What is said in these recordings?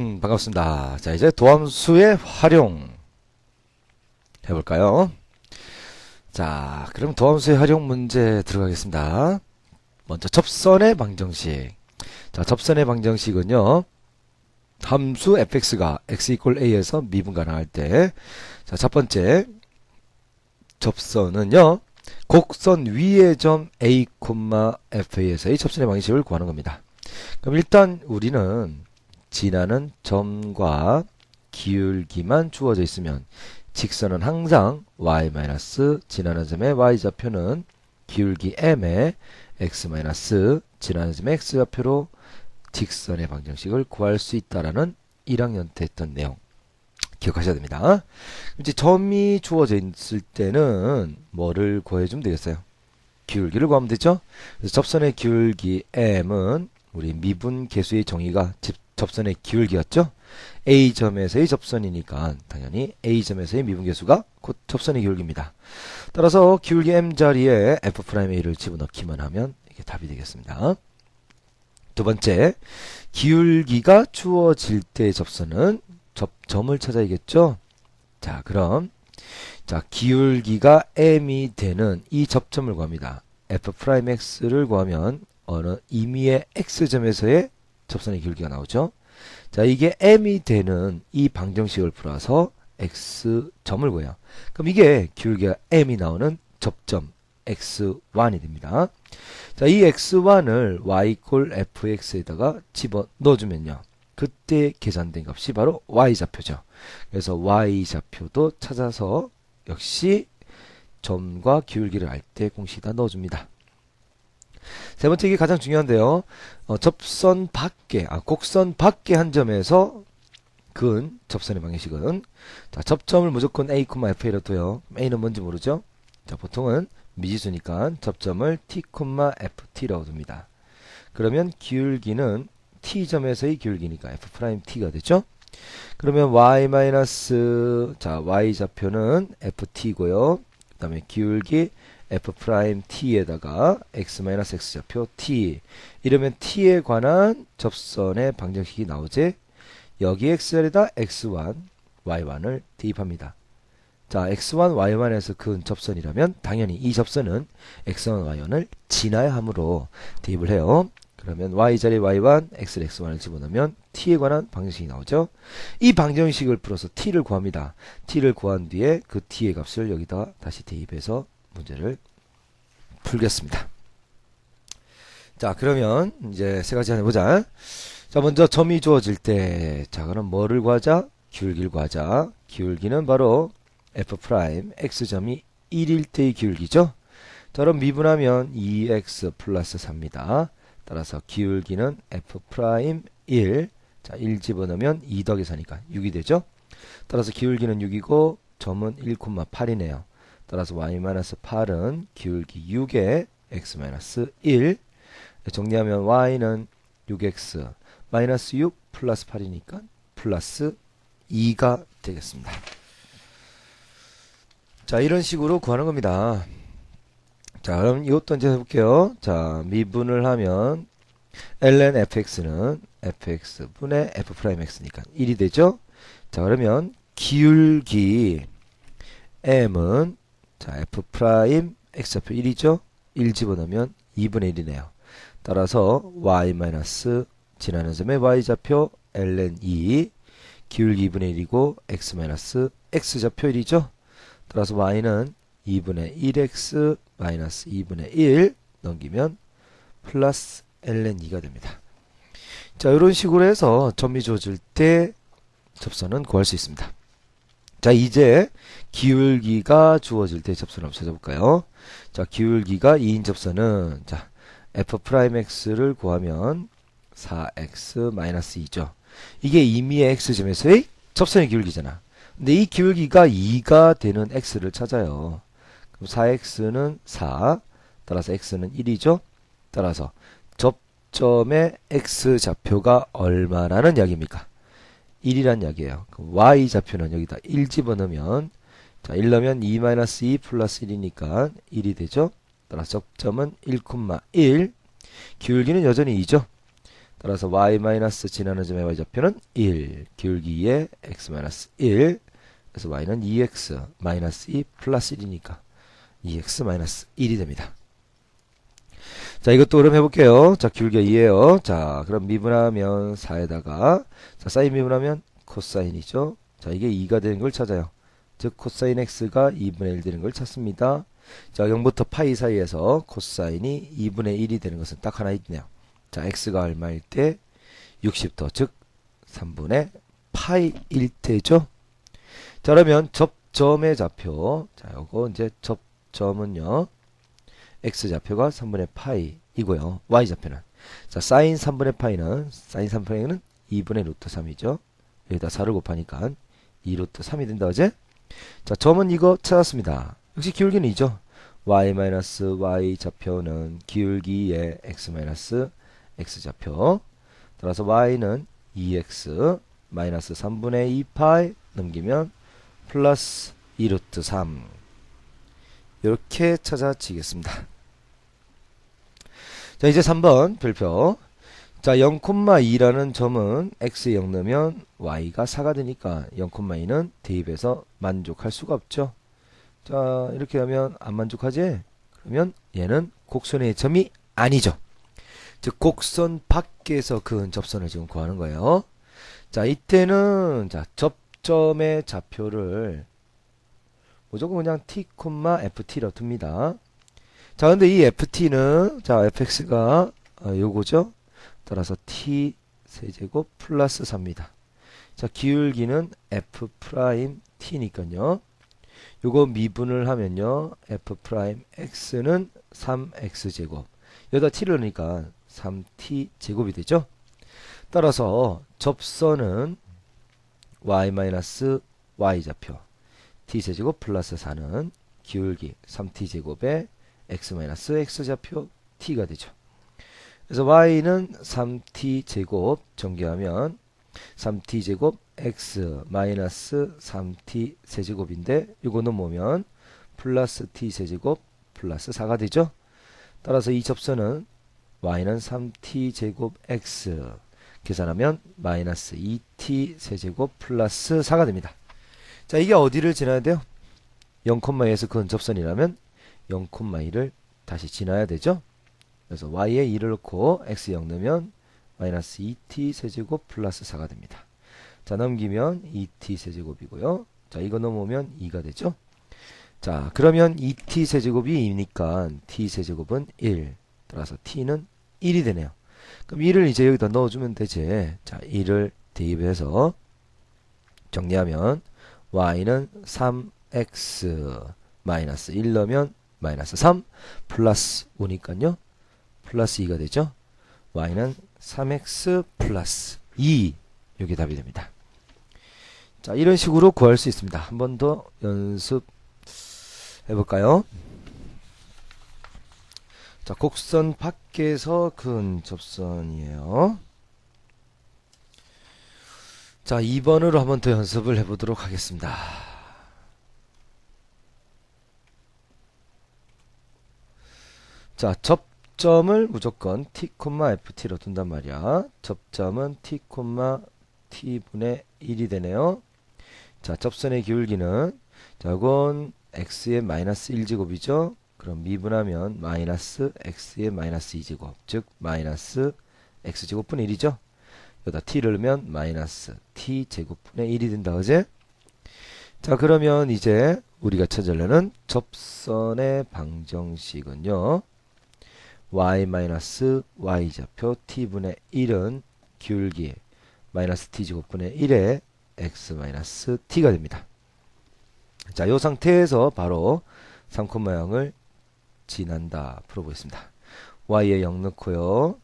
반갑습니다. 자, 이제 도함수의 활용 해볼까요? 자, 그럼 도함수의 활용 문제 들어가겠습니다. 먼저 접선의 방정식. 자, 접선의 방정식은요, 함수 fx가 x 이퀄 a에서 미분 가능할 때, 자, 첫 번째 접선은요, 곡선 위의 점 a, fa에서의 접선의 방식을 구하는 겁니다. 그럼 일단 우리는 지나는 점과 기울기만 주어져 있으면 직선은 항상 y 지나는 점의 y좌표는 기울기 m의 x 지나는 점의 x좌표로 직선의 방정식을 구할 수 있다라는 1학년 때 했던 내용 기억하셔야 됩니다. 이제 점이 주어져 있을 때는 뭐를 구해주면 되겠어요? 기울기를 구하면 되죠? 그래서 접선의 기울기 m은 우리 미분 계수의 정의가 접선의 기울기였죠? A점에서의 접선이니까 당연히 A점에서의 미분계수가 곧 접선의 기울기입니다. 따라서 기울기 M 자리에 F'A를 집어넣기만 하면 이게 답이 되겠습니다. 두 번째, 기울기가 주어질 때의 접선은 점을 찾아야겠죠? 자, 그럼 자, 기울기가 M이 되는 이 접점을 구합니다. F'X를 구하면 어느 임의의 X점에서의 접선의 기울기가 나오죠. 자, 이게 m이 되는 이 방정식을 풀어서 x점을 구해요. 그럼 이게 기울기가 m이 나오는 접점 x1이 됩니다. 자, 이 x1을 y 콜 fx에다가 집어 넣어주면요. 그때 계산된 값이 바로 y좌표죠. 그래서 y좌표도 찾아서 역시 점과 기울기를 알 때 공식에다 넣어줍니다. 세 번째, 이게 가장 중요한데요. 접선 밖에, 곡선 밖에 한 점에서 그은 접선의 방식은, 자, 접점을 무조건 a, fa로 둬요. a는 뭔지 모르죠? 자, 보통은 미지수니까 접점을 t, ft라고 둡니다. 그러면 기울기는 t점에서의 기울기니까 f't가 되죠? 그러면 자, y좌표는 ft고요. 그 다음에 기울기 f't에다가 x-x좌표 t, 이러면 t에 관한 접선의 방정식이 나오지. 여기 x자리에다 x1, y1을 대입합니다. 자, x1, y1에서 그은 접선이라면 당연히 이 접선은 x1, y1을 지나야 하므로 대입을 해요. 그러면 y자리에 y1, x에 x1을 집어넣으면 t에 관한 방정식이 나오죠. 이 방정식을 풀어서 t를 구합니다. t를 구한 뒤에 그 t의 값을 여기다 다시 대입해서 문제를 풀겠습니다. 자, 그러면 이제 세 가지 해보자. 자, 먼저 점이 주어질 때, 자, 그럼 뭐를 구하자? 기울기를 구하자. 기울기는 바로 f' x점이 1일 때의 기울기죠. 자, 그럼 미분하면 2x 플러스 4입니다. 따라서 기울기는 f'1, 자, 1 집어넣으면 2 더하기 4니까 6이 되죠. 따라서 기울기는 6이고 점은 1,8이네요. 따라서 y-8은 기울기 6에 x-1. 정리하면 y는 6x 마이너스 6 플러스 8이니까 플러스 2가 되겠습니다. 자, 이런 식으로 구하는 겁니다. 자, 그럼 이것도 이제 해볼게요. 자, 미분을 하면 ln fx는 fx분의 f'x니까 1이 되죠. 자, 그러면 기울기 m은 자, f' x좌표 1이죠. 1 집어넣으면 2분의 1이네요. 따라서 y 지나는 점의 y좌표 ln 2, 기울기 2분의 1이고 x x좌표 1이죠. 따라서 y는 2분의 1x 2분의 1 넘기면 플러스 ln 2가 됩니다. 자, 이런 식으로 해서 점이 주어질 때 접선은 구할 수 있습니다. 자, 이제 기울기가 주어질 때 접선을 한번 찾아볼까요? 자, 기울기가 2인 접선은 자, f'x를 구하면 4x-2죠. 이게 임의의 x점에서의 접선의 기울기잖아. 근데 이 기울기가 2가 되는 x를 찾아요. 그럼 4x는 4, 따라서 x는 1이죠. 따라서 접점의 x좌표가 얼마라는 이야기입니까? 1이란 이야기예요. 그럼 y좌표는 여기다 1 집어넣으면, 자, 1 넣으면 2-2 플러스 1이니까 1이 되죠. 따라서 접점은 1,1, 기울기는 여전히 2죠. 따라서 y 마이너스 지나는 점의 y좌표는 1, 기울기 2의 x 마이너스 1. 그래서 y는 2x 마이너스 2 플러스 1이니까 2x 마이너스 1이 됩니다. 자, 이것도 그럼 해볼게요. 자, 기울기가 2예요. 자, 그럼 미분하면 4에다가, 자, 사인 미분하면 코사인이죠. 자, 이게 2가 되는 걸 찾아요. 즉, 코사인 x가 2분의 1 되는 걸 찾습니다. 자, 0부터 파이 사이에서 코사인이 2분의 1이 되는 것은 딱 하나 있네요. 자, x가 얼마일 때 60도, 즉 3분의 파이 1태죠. 자, 그러면 접점의 좌표. 자, 요거 이제 접점은요. x좌표가 3분의 파이이고요. y좌표는. 자, 사인 3분의 파이는, 사인 3분의 파이는 2분의 루트 3이죠. 여기다 4를 곱하니까 2 루트 3이 된다, 어제? 자, 점은 이거 찾았습니다. 역시 기울기는 2죠. y 좌표는 기울기의 x x좌표. 따라서 y는 2x 마이너스 3분의 2파이 넘기면 플러스 2 루트 3. 이렇게 찾아지겠습니다. 자, 이제 3번 별표. 자, 0,2라는 점은 x에 0 넣으면 y가 4가 되니까 0,2는 대입해서 만족할 수가 없죠. 자, 이렇게 하면 안 만족하지? 그러면 얘는 곡선의 점이 아니죠. 즉 곡선 밖에서 그은 접선을 지금 구하는 거예요. 자, 이때는 자, 접점의 좌표를 무조건 그냥 t, ft로 둡니다. 자, 근데 이 ft는 자, fx가 요거죠. 따라서 t 세제곱 플러스 4입니다. 자, 기울기는 f 프라임 t니까요. 요거 미분을 하면요. f 프라임 x는 3x 제곱. 여기다 t를 넣으니까 3t 제곱이 되죠. 따라서 접선은 y 좌표 t세제곱 플러스 4는 기울기 3t제곱에 x-x좌표 t가 되죠. 그래서 y는 3t제곱 전개하면 3t제곱 x 마이너스 3t 세제곱인데 이거는 뭐면 플러스 t 세제곱 플러스 4가 되죠. 따라서 이 접선은 y는 3t제곱 x 계산하면 마이너스 2t 세제곱 플러스 4가 됩니다. 자, 이게 어디를 지나야 돼요? 0,2에서 그은 접선이라면 0,2를 다시 지나야 되죠. 그래서 y에 2를 넣고 x 0 넣으면 마이너스 2t 세제곱 플러스 4가 됩니다. 자, 넘기면 2t 세제곱이고요. 자, 이거 넘으면 2가 되죠. 자, 그러면 2t 세제곱이 2니까 t 세제곱은 1. 따라서 t는 1이 되네요. 그럼 1을 이제 여기다 넣어주면 되지. 자, 1을 대입해서 정리하면 y는 3x 마이너스 1 넣으면 마이너스 3 플러스 5니까요. 플러스 2가 되죠. y는 3x 플러스 2. 이게 답이 됩니다. 자, 이런 식으로 구할 수 있습니다. 한 번 더 연습해 볼까요? 자, 곡선 밖에서 근 접선이에요. 자, 2번으로 한 번 더 연습을 해보도록 하겠습니다. 자, 접점을 무조건 t, ft로 둔단 말이야. 접점은 t, t분의 1이 되네요. 자, 접선의 기울기는 자, 이건 x의 마이너스 1제곱이죠. 그럼 미분하면 마이너스 x의 마이너스 2제곱, 즉 마이너스 x제곱분의 1이죠. 여기다 t를 넣으면 마이너스 t제곱분의 1이 된다, 그제? 자, 그러면 이제 우리가 찾으려는 접선의 방정식은요. y-y좌표 t분의 1은 기울기 마이너스 t제곱분의 1에 x-t가 됩니다. 자, 이 상태에서 바로 3,0을 지난다 풀어보겠습니다. y에 0 넣고요.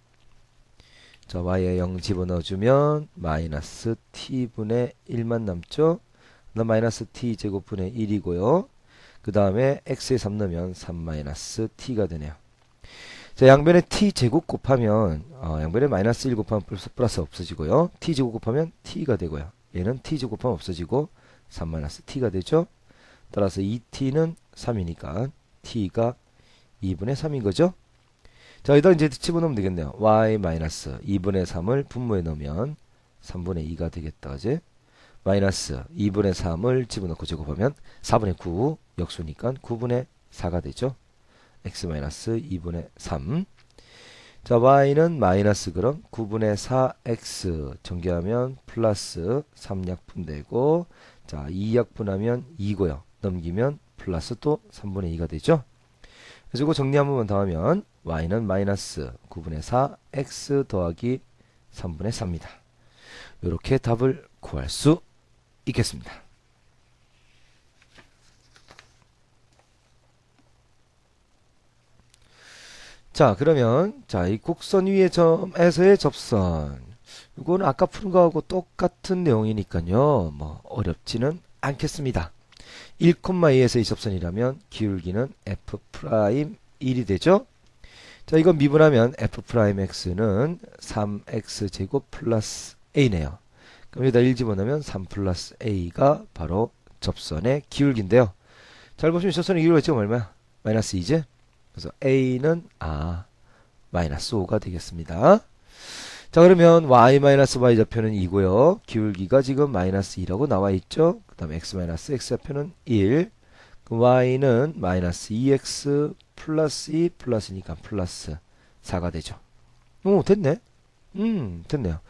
자, y에 0 집어넣어주면 마이너스 t분의 1만 남죠. 마이너스 t 제곱분의 1이고요. 그 다음에 x에 3 넣으면 3 마이너스 t가 되네요. 자, 양변에 t 제곱 곱하면 양변에 마이너스 1 곱하면 플러스 없어지고요. t 제곱 곱하면 t가 되고요. 얘는 t 제곱 곱하면 없어지고 3 마이너스 t가 되죠. 따라서 2t는 3이니까 t가 2분의 3인 거죠. 자, 여기다 이제 집어넣으면 되겠네요. y 마이너스 2분의 3을 분모에 넣으면 3분의 2가 되겠다. 그지? 마이너스 2분의 3을 집어넣고 제곱하면 4분의 9 역수니까 9분의 4가 되죠. x 마이너스 2분의 3. 자, y는 마이너스 그럼 9분의 4x 전개하면 플러스 3약분되고, 자, 2약분하면 2고요. 넘기면 플러스 또 3분의 2가 되죠. 그래서 이거 정리 한 번만 더 하면 y는 마이너스 9분의 4 x 더하기 3분의 4입니다. 이렇게 답을 구할 수 있겠습니다. 자, 그러면 자, 이 곡선 위의 점에서의 접선, 이거는 아까 푸른 거하고 똑같은 내용이니까요, 뭐 어렵지는 않겠습니다. 1,2에서의 접선이라면 기울기는 f'1이 되죠. 자, 이건 미분하면 f'x는 3x제곱 플러스 a네요. 그럼 여기다 1 집어넣으면 3 플러스 a가 바로 접선의 기울기인데요. 잘 보시면 접선의 기울기가 지금 얼마야? 마이너스 2지? 그래서 a는 마이너스 5가 되겠습니다. 자, 그러면 y 마이너스 y 좌표는 2고요. 기울기가 지금 마이너스 2라고 나와 있죠. 그 다음에 x 마이너스 x 좌표는 1. 그 y는 마이너스 2x 플러스 2 플러스니까 플러스 4가 되죠. 오, 됐네. 됐네요.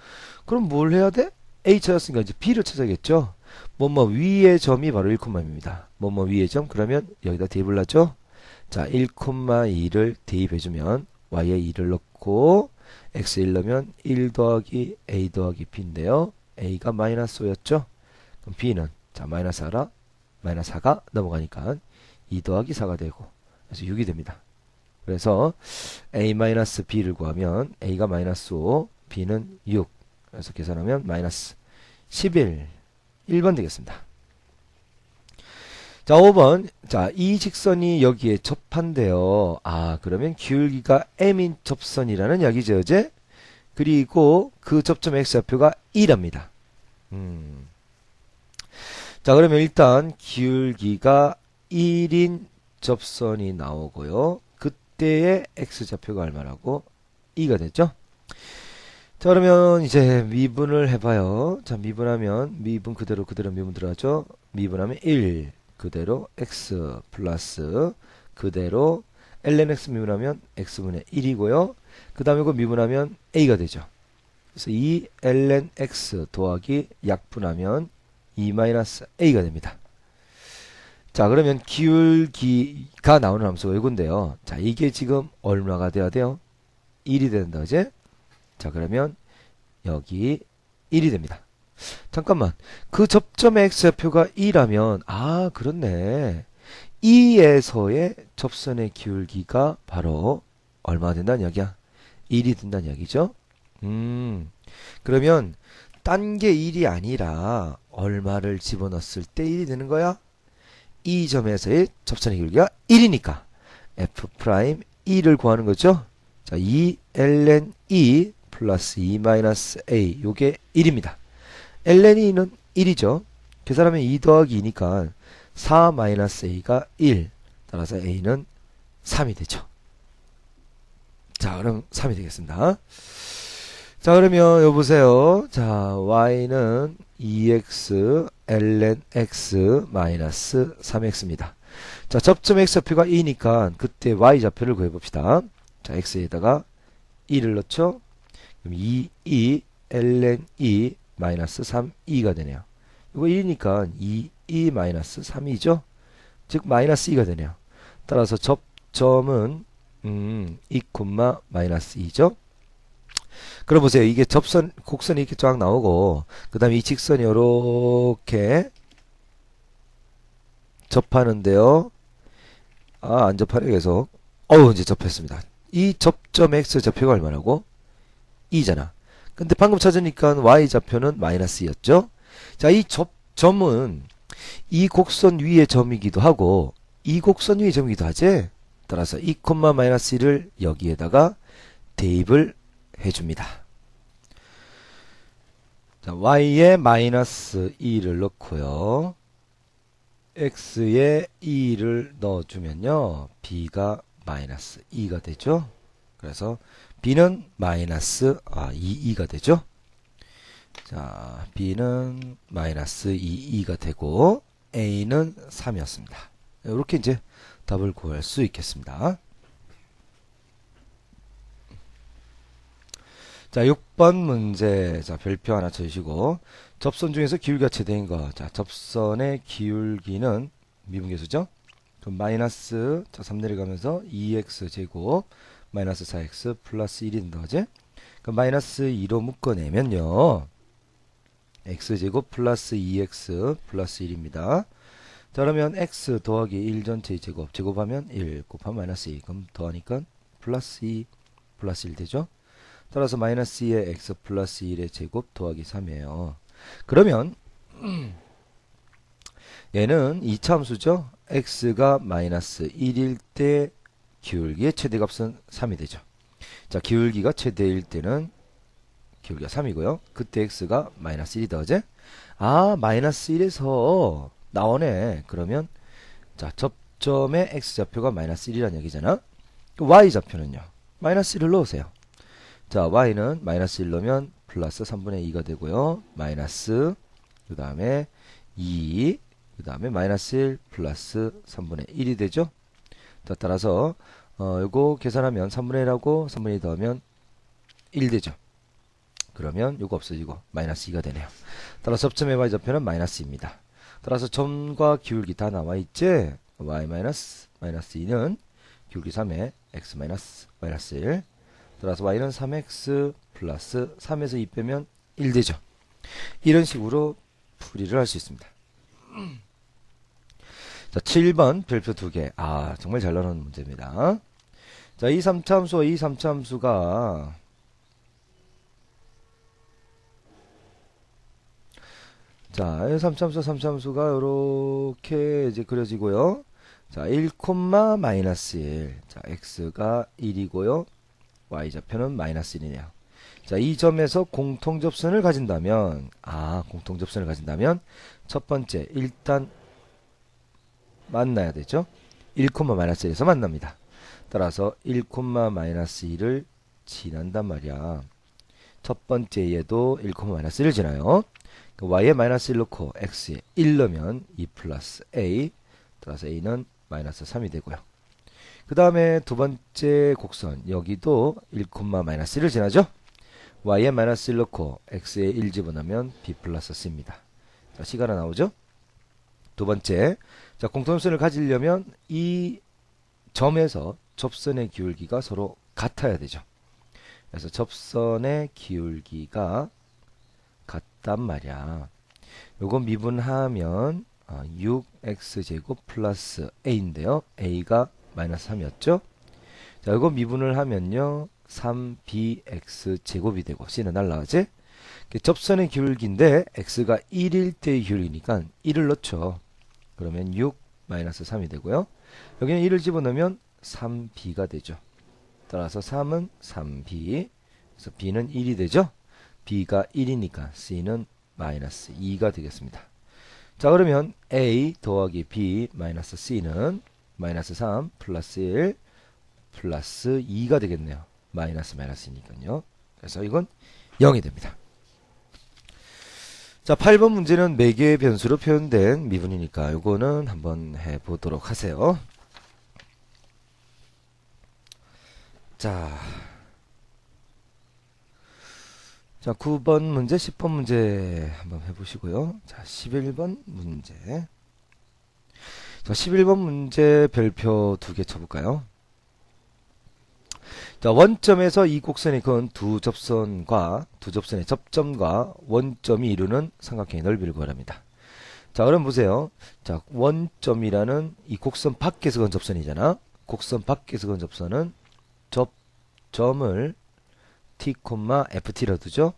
그럼 뭘 해야 돼? a 찾았으니까 이제 b를 찾아야겠죠. 뭐뭐 위의 점이 바로 1,2입니다. 뭐뭐 위의 점, 그러면 여기다 대입을 하죠. 자, 1,2를 대입해주면 y에 2를 넣고 x 1 넣으면 1 더하기 a 더하기 b인데요. a가 마이너스 5였죠. 그럼 b는 자 마이너스 4가 넘어가니까 2 더하기 4가 되고, 그래서 6이 됩니다. 그래서 a 마이너스 b를 구하면 a가 마이너스 5, b는 6. 그래서 계산하면 마이너스 11. 1번 되겠습니다. 자, 5번. 자, 이 직선이 여기에 접한대요. 그러면 기울기가 m인 접선이라는 이야기죠, 이제. 그리고 그 접점 x좌표가 2랍니다. 자, 그러면 일단 기울기가 1인 접선이 나오고요. 그때의 x좌표가 얼마라고? 2가 됐죠? 자, 그러면 이제 미분을 해봐요. 자, 미분하면 미분 그대로 미분 들어가죠. 미분하면 1 그대로 x 플러스 그대로 ln x 미분하면 x분의 1이고요. 그 다음에 이거 미분하면 a가 되죠. 그래서 2 ln x 더하기 약분하면 2 마이너스 a가 됩니다. 자, 그러면 기울기가 나오는 함수가 이건데요. 자, 이게 지금 얼마가 돼야 돼요? 1이 된다, 그제? 자, 그러면 여기 1이 됩니다. 잠깐만, 그 접점의 x좌표가 2라면 그렇네. 2에서의 접선의 기울기가 바로 얼마가 된다는 이야기야? 1이 된다는 이야기죠. 그러면 딴 게 1이 아니라 얼마를 집어넣었을 때 1이 되는 거야? 이 점에서의 접선의 기울기가 1이니까 f'2를 구하는 거죠. 자, 2 ln 2 플러스 2 마이너스 a, 요게 1입니다. ln 2는 1이죠. 계산하면 2 더하기 2니까 4 마이너스 a가 1. 따라서 a는 3이 되죠. 자, 그럼 3이 되겠습니다. 자, 그러면 여보세요. 자, y는 2x ln x 마이너스 3x입니다. 자, 접점 x좌표가 2니까 그때 y좌표를 구해봅시다. 자, x에다가 2를 넣죠. 그럼 2 ln 2 마이너스 3 2가 되네요. 이거 1이니까 2 마이너스 3이죠. 즉 마이너스 2가 되네요. 따라서 접점은 2, 마이너스 2죠. 그럼 보세요. 이게 곡선이 이렇게 쫙 나오고, 그 다음에 이 직선이 이렇게 접하는데요. 안 접하네, 계속. 이제 접했습니다. 이 접점 x좌표가 얼마라고? 2잖아. 근데 방금 찾으니까 y좌표는 마이너스 2였죠? 자, 이 점은 이 곡선 위의 점이기도 하고, 이 곡선 위의 점이기도 하지? 따라서 2, 마이너스 1을 여기에다가 대입을 해줍니다. 자, y에 마이너스 2를 넣고요. x에 2를 넣어주면요. b가 마이너스 2가 되죠. 그래서 b는 마이너스 2가 되죠. 자, b는 마이너스 2가 되고 a는 3이었습니다. 이렇게 이제 답을 구할 수 있겠습니다. 자, 6번 문제. 자, 별표 하나 쳐주시고, 접선 중에서 기울기가 최대인 거. 자, 접선의 기울기는 미분계수죠? 그럼 마이너스, 자, 3 내려가면서 2x 제곱, 마이너스 4x 플러스 1인다, 그지? 그럼 마이너스 2로 묶어내면요. x 제곱 플러스 2x 플러스 1입니다. 자, 그러면 x 더하기 1 전체의 제곱, 제곱하면 1 곱하면 마이너스 2. 그럼 더하니까 플러스 2 플러스 1 되죠? 따라서 마이너스 2의 x 플러스 1의 제곱 더하기 3이에요. 그러면 얘는 이차함수죠. x가 마이너스 1일 때 기울기의 최대값은 3이 되죠. 자, 기울기가 최대일 때는 기울기가 3이고요. 그때 x가 마이너스 1이다, 어제? 마이너스 1에서 나오네. 그러면 자, 접점의 x좌표가 마이너스 1이라는 얘기잖아. y좌표는요. 마이너스 1을 넣으세요. 자, y는 마이너스 1 넣으면 플러스 3분의 2가 되고요. 마이너스, 그 다음에 2, 그 다음에 마이너스 1 플러스 3분의 1이 되죠. 자, 따라서 요거 계산하면 3분의 1하고 3분의 2 더하면 1 되죠. 그러면 요거 없어지고 마이너스 2가 되네요. 따라서 접점의 y좌표는 마이너스 2입니다. 따라서 점과 기울기 다 나와있지? y 마이너스 2는 기울기 3에 x 마이너스 1. 따라서 y는 3x 플러스 3에서 2 빼면 1 되죠. 이런 식으로 풀이를 할 수 있습니다. 자, 7번 별표 2개. 정말 잘 나오는 문제입니다. 자, 이 3차 함수와 이 3차 함수가 자, 3차 함수, 3차 함수가 이렇게 이제 그려지고요. 자, 1, 마이너스 1. 자, x가 1이고요. y좌표는 마이너스 1이네요. 자, 이 점에서 공통접선을 가진다면, 공통접선을 가진다면, 첫 번째, 일단, 만나야 되죠? 1, 마이너스 1에서 만납니다. 따라서 1, 마이너스 1을 지난단 말이야. 첫 번째 얘도 1, 마이너스 1을 지나요. y에 마이너스 1 넣고 x에 1 넣으면 2 플러스 a. 따라서 a는 마이너스 3이 되고요. 그 다음에 두 번째 곡선 여기도 1, 마이너스 1을 지나죠. y에 마이너스 1 넣고 x에 1 집어넣으면 b 플러스 c입니다. 자, c가 하나 나오죠. 두 번째, 자, 공통점선을 가지려면 이 점에서 접선의 기울기가 서로 같아야 되죠. 그래서 접선의 기울기가 같단 말이야. 요거 미분하면 6x제곱 플러스 a인데요. a가 마이너스 3이었죠. 자, 이거 미분을 하면요 3bx 제곱이 되고 c는 날라가지. 접선의 기울기인데 x가 1일 때의 기울기니까 1을 넣죠. 그러면 6 마이너스 3이 되고요. 여기는 1을 집어넣으면 3b가 되죠. 따라서 3은 3b. 그래서 b는 1이 되죠. b가 1이니까 c는 마이너스 2가 되겠습니다. 자, 그러면 a 더하기 b 마이너스 c는 마이너스 3 플러스 1 플러스 2가 되겠네요. 마이너스니까요. 그래서 이건 0이 됩니다. 자, 8번 문제는 4개의 변수로 표현된 미분이니까 요거는 한번 해보도록 하세요. 자, 9번 문제, 10번 문제 한번 해보시고요. 자, 11번 문제. 자, 11번 문제 별표 2개 쳐볼까요? 자, 원점에서 이 곡선이 그은 두 접선의 접점과 원점이 이루는 삼각형의 넓이를 구하랍니다. 자, 그럼 보세요. 자, 원점이라는 이 곡선 밖에서 그은 접선이잖아. 곡선 밖에서 그은 접선은 접점을 t, ft라 두죠.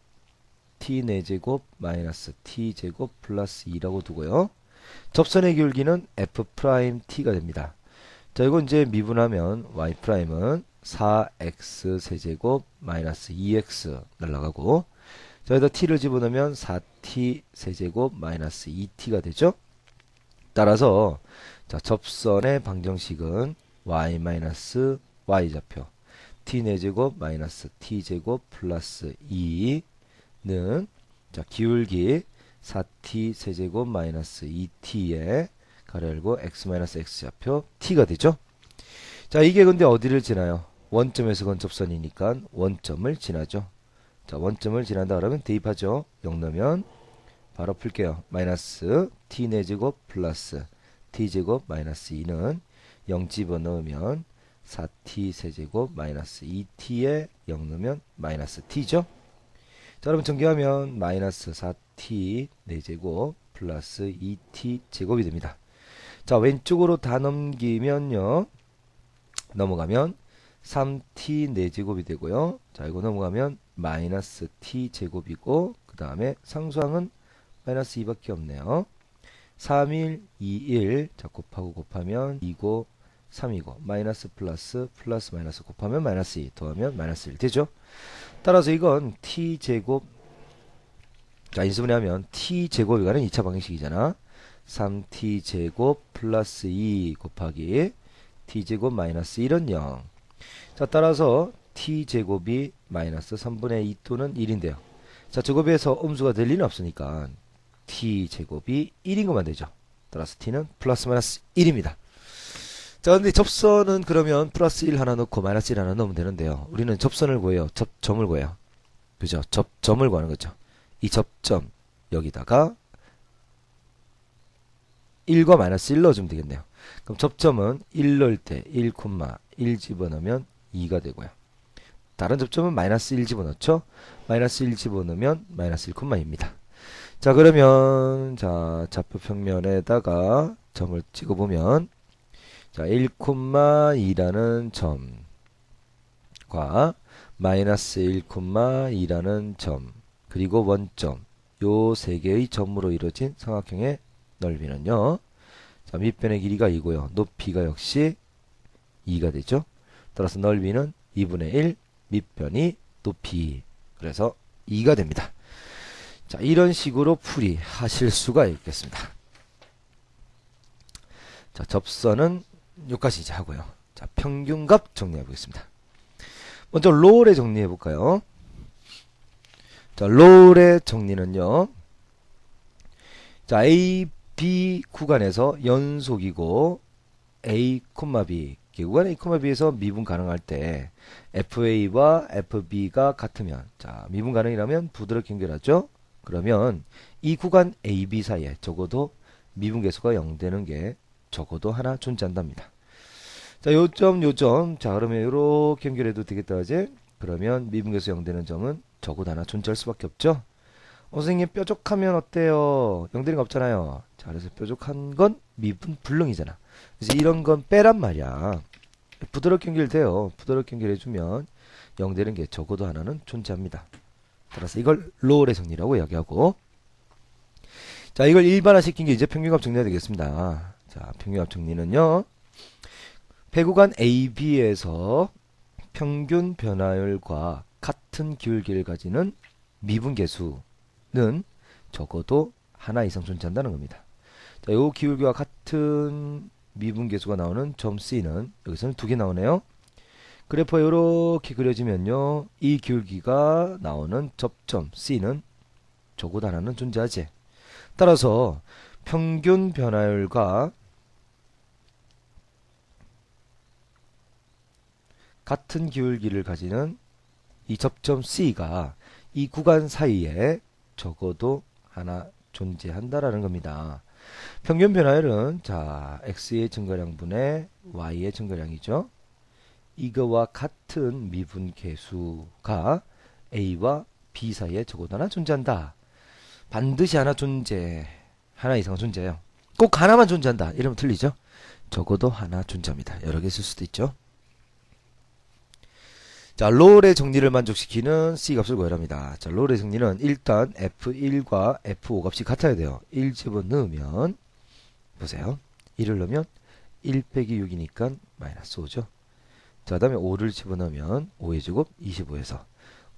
t 4제곱 마이너스 t제곱 플러스 2라고 두고요. 접선의 기울기는 f't가 됩니다. 자, 이거 이제 미분하면 y'은 4x 세제곱 마이너스 2x 날라가고, 자, 여기다 t를 집어넣으면 4t 세제곱 마이너스 2t가 되죠. 따라서 자, 접선의 방정식은 y 마이너스 y좌표 4t 4제곱 마이너스 t제곱 플러스 2는 자 기울기 4t 세제곱 마이너스 2t에 가로 열고 x 마이너스 x좌표 t가 되죠. 자 이게 근데 어디를 지나요? 원점에서 건접선이니까 원점을 지나죠. 자 원점을 지난다 그러면 대입하죠. 0 넣으면 바로 풀게요. 마이너스 t 4제곱 플러스 t제곱 마이너스 2는 0 집어넣으면 4t 세제곱 마이너스 2t에 0 넣으면 마이너스 t죠. 자 그러면 전개하면 마이너스 4t 4제곱 플러스 2t 제곱이 됩니다. 자 왼쪽으로 다 넘기면요 넘어가면 3t 4제곱이 되고요. 자 이거 넘어가면 마이너스 t 제곱이고 그 다음에 상수항은 마이너스 2밖에 없네요. 3일 2일 자 곱하고 곱하면 2고 3이고 마이너스 플러스 플러스 마이너스 곱하면 마이너스 2 더하면 마이너스 1 되죠. 따라서 이건 t제곱 자 인수분해 하면 t제곱이 가는 2차 방정식이잖아. 3t제곱 플러스 2 곱하기 t제곱 마이너스 1은 0. 자 따라서 t제곱이 마이너스 3분의 2 또는 1인데요. 자 제곱에서 음수가 될 리는 없으니까 t제곱이 1인 것만 되죠. 따라서 t는 플러스 마이너스 1입니다. 자 근데 접선은 그러면 플러스 1 하나 넣고 마이너스 1 하나 넣으면 되는데요. 우리는 접선을 구해요. 접점을 구해요. 그죠? 접점을 구하는 거죠. 이 접점 여기다가 1과 마이너스 1 넣어주면 되겠네요. 그럼 접점은 1 넣을 때 1, 1 집어넣으면 2가 되고요. 다른 접점은 마이너스 1 집어넣죠. 마이너스 1 집어넣으면 마이너스 1, 2입니다. 자 그러면 자 좌표 평면에다가 점을 찍어보면 자 1, 2라는 점과 마이너스 1, 2라는 점 그리고 원점 요 세 개의 점으로 이루어진 삼각형의 넓이는요. 자 밑변의 길이가 2고요. 높이가 역시 2가 되죠. 따라서 넓이는 2분의 1 밑변이 높이 그래서 2가 됩니다. 자 이런 식으로 풀이하실 수가 있겠습니다. 자 접선은 여기까지 이제 하고요. 자 평균값 정리해 보겠습니다. 먼저 롤의 정리해 볼까요? 자 롤의 정리는요. 자 A, B 구간에서 연속이고 A, B 구간 A, B에서 미분 가능할 때 FA와 FB가 같으면 자 미분 가능이라면 부드럽게 연결하죠. 그러면 이 구간 AB 사이에 적어도 미분 계수가 0 되는 게 적어도 하나 존재한답니다. 자 요점 자 그러면 이렇게 연결해도 되겠다 하지. 그러면 미분 계수 0 되는 점은 적어도 하나 존재할 수밖에 없죠. 선생님 뾰족하면 어때요? 0 되는 거 없잖아요. 자 그래서 뾰족한 건 미분 불능이잖아. 그래서 이런 건 빼란 말이야. 부드럽게 연결돼요. 부드럽게 연결해주면 0 되는 게 적어도 하나는 존재합니다. 따라서 이걸 롤의 정리라고 이야기하고 자 이걸 일반화시킨 게 이제 평균값 정리가 되겠습니다. 자 평균값 정리는요. 배구간 AB에서 평균 변화율과 같은 기울기를 가지는 미분계수는 적어도 하나 이상 존재한다는 겁니다. 자, 요 기울기와 같은 미분계수가 나오는 점 C는 여기서는 2개 나오네요. 그래프가 이렇게 그려지면요. 이 기울기가 나오는 접점 C는 적어도 하나는 존재하지. 따라서 평균 변화율과 같은 기울기를 가지는 이 접점 C가 이 구간 사이에 적어도 하나 존재한다라는 겁니다. 평균 변화율은 자 x의 증가량분의 y의 증가량이죠. 이거와 같은 미분 계수가 a와 b 사이에 적어도 하나 존재한다. 반드시 하나 하나 이상 존재해요. 꼭 하나만 존재한다. 이러면 틀리죠. 적어도 하나 존재합니다. 여러 개 있을 수도 있죠. 자, 롤의 정리를 만족시키는 C 값을 구하랍니다. 자, 롤의 정리는 일단 F1과 F5 값이 같아야 돼요. 1 집어넣으면 보세요. 1을 넣으면 1 빼기 6이니까 마이너스 5죠. 자, 그 다음에 5를 집어넣으면 5의 제곱 25에서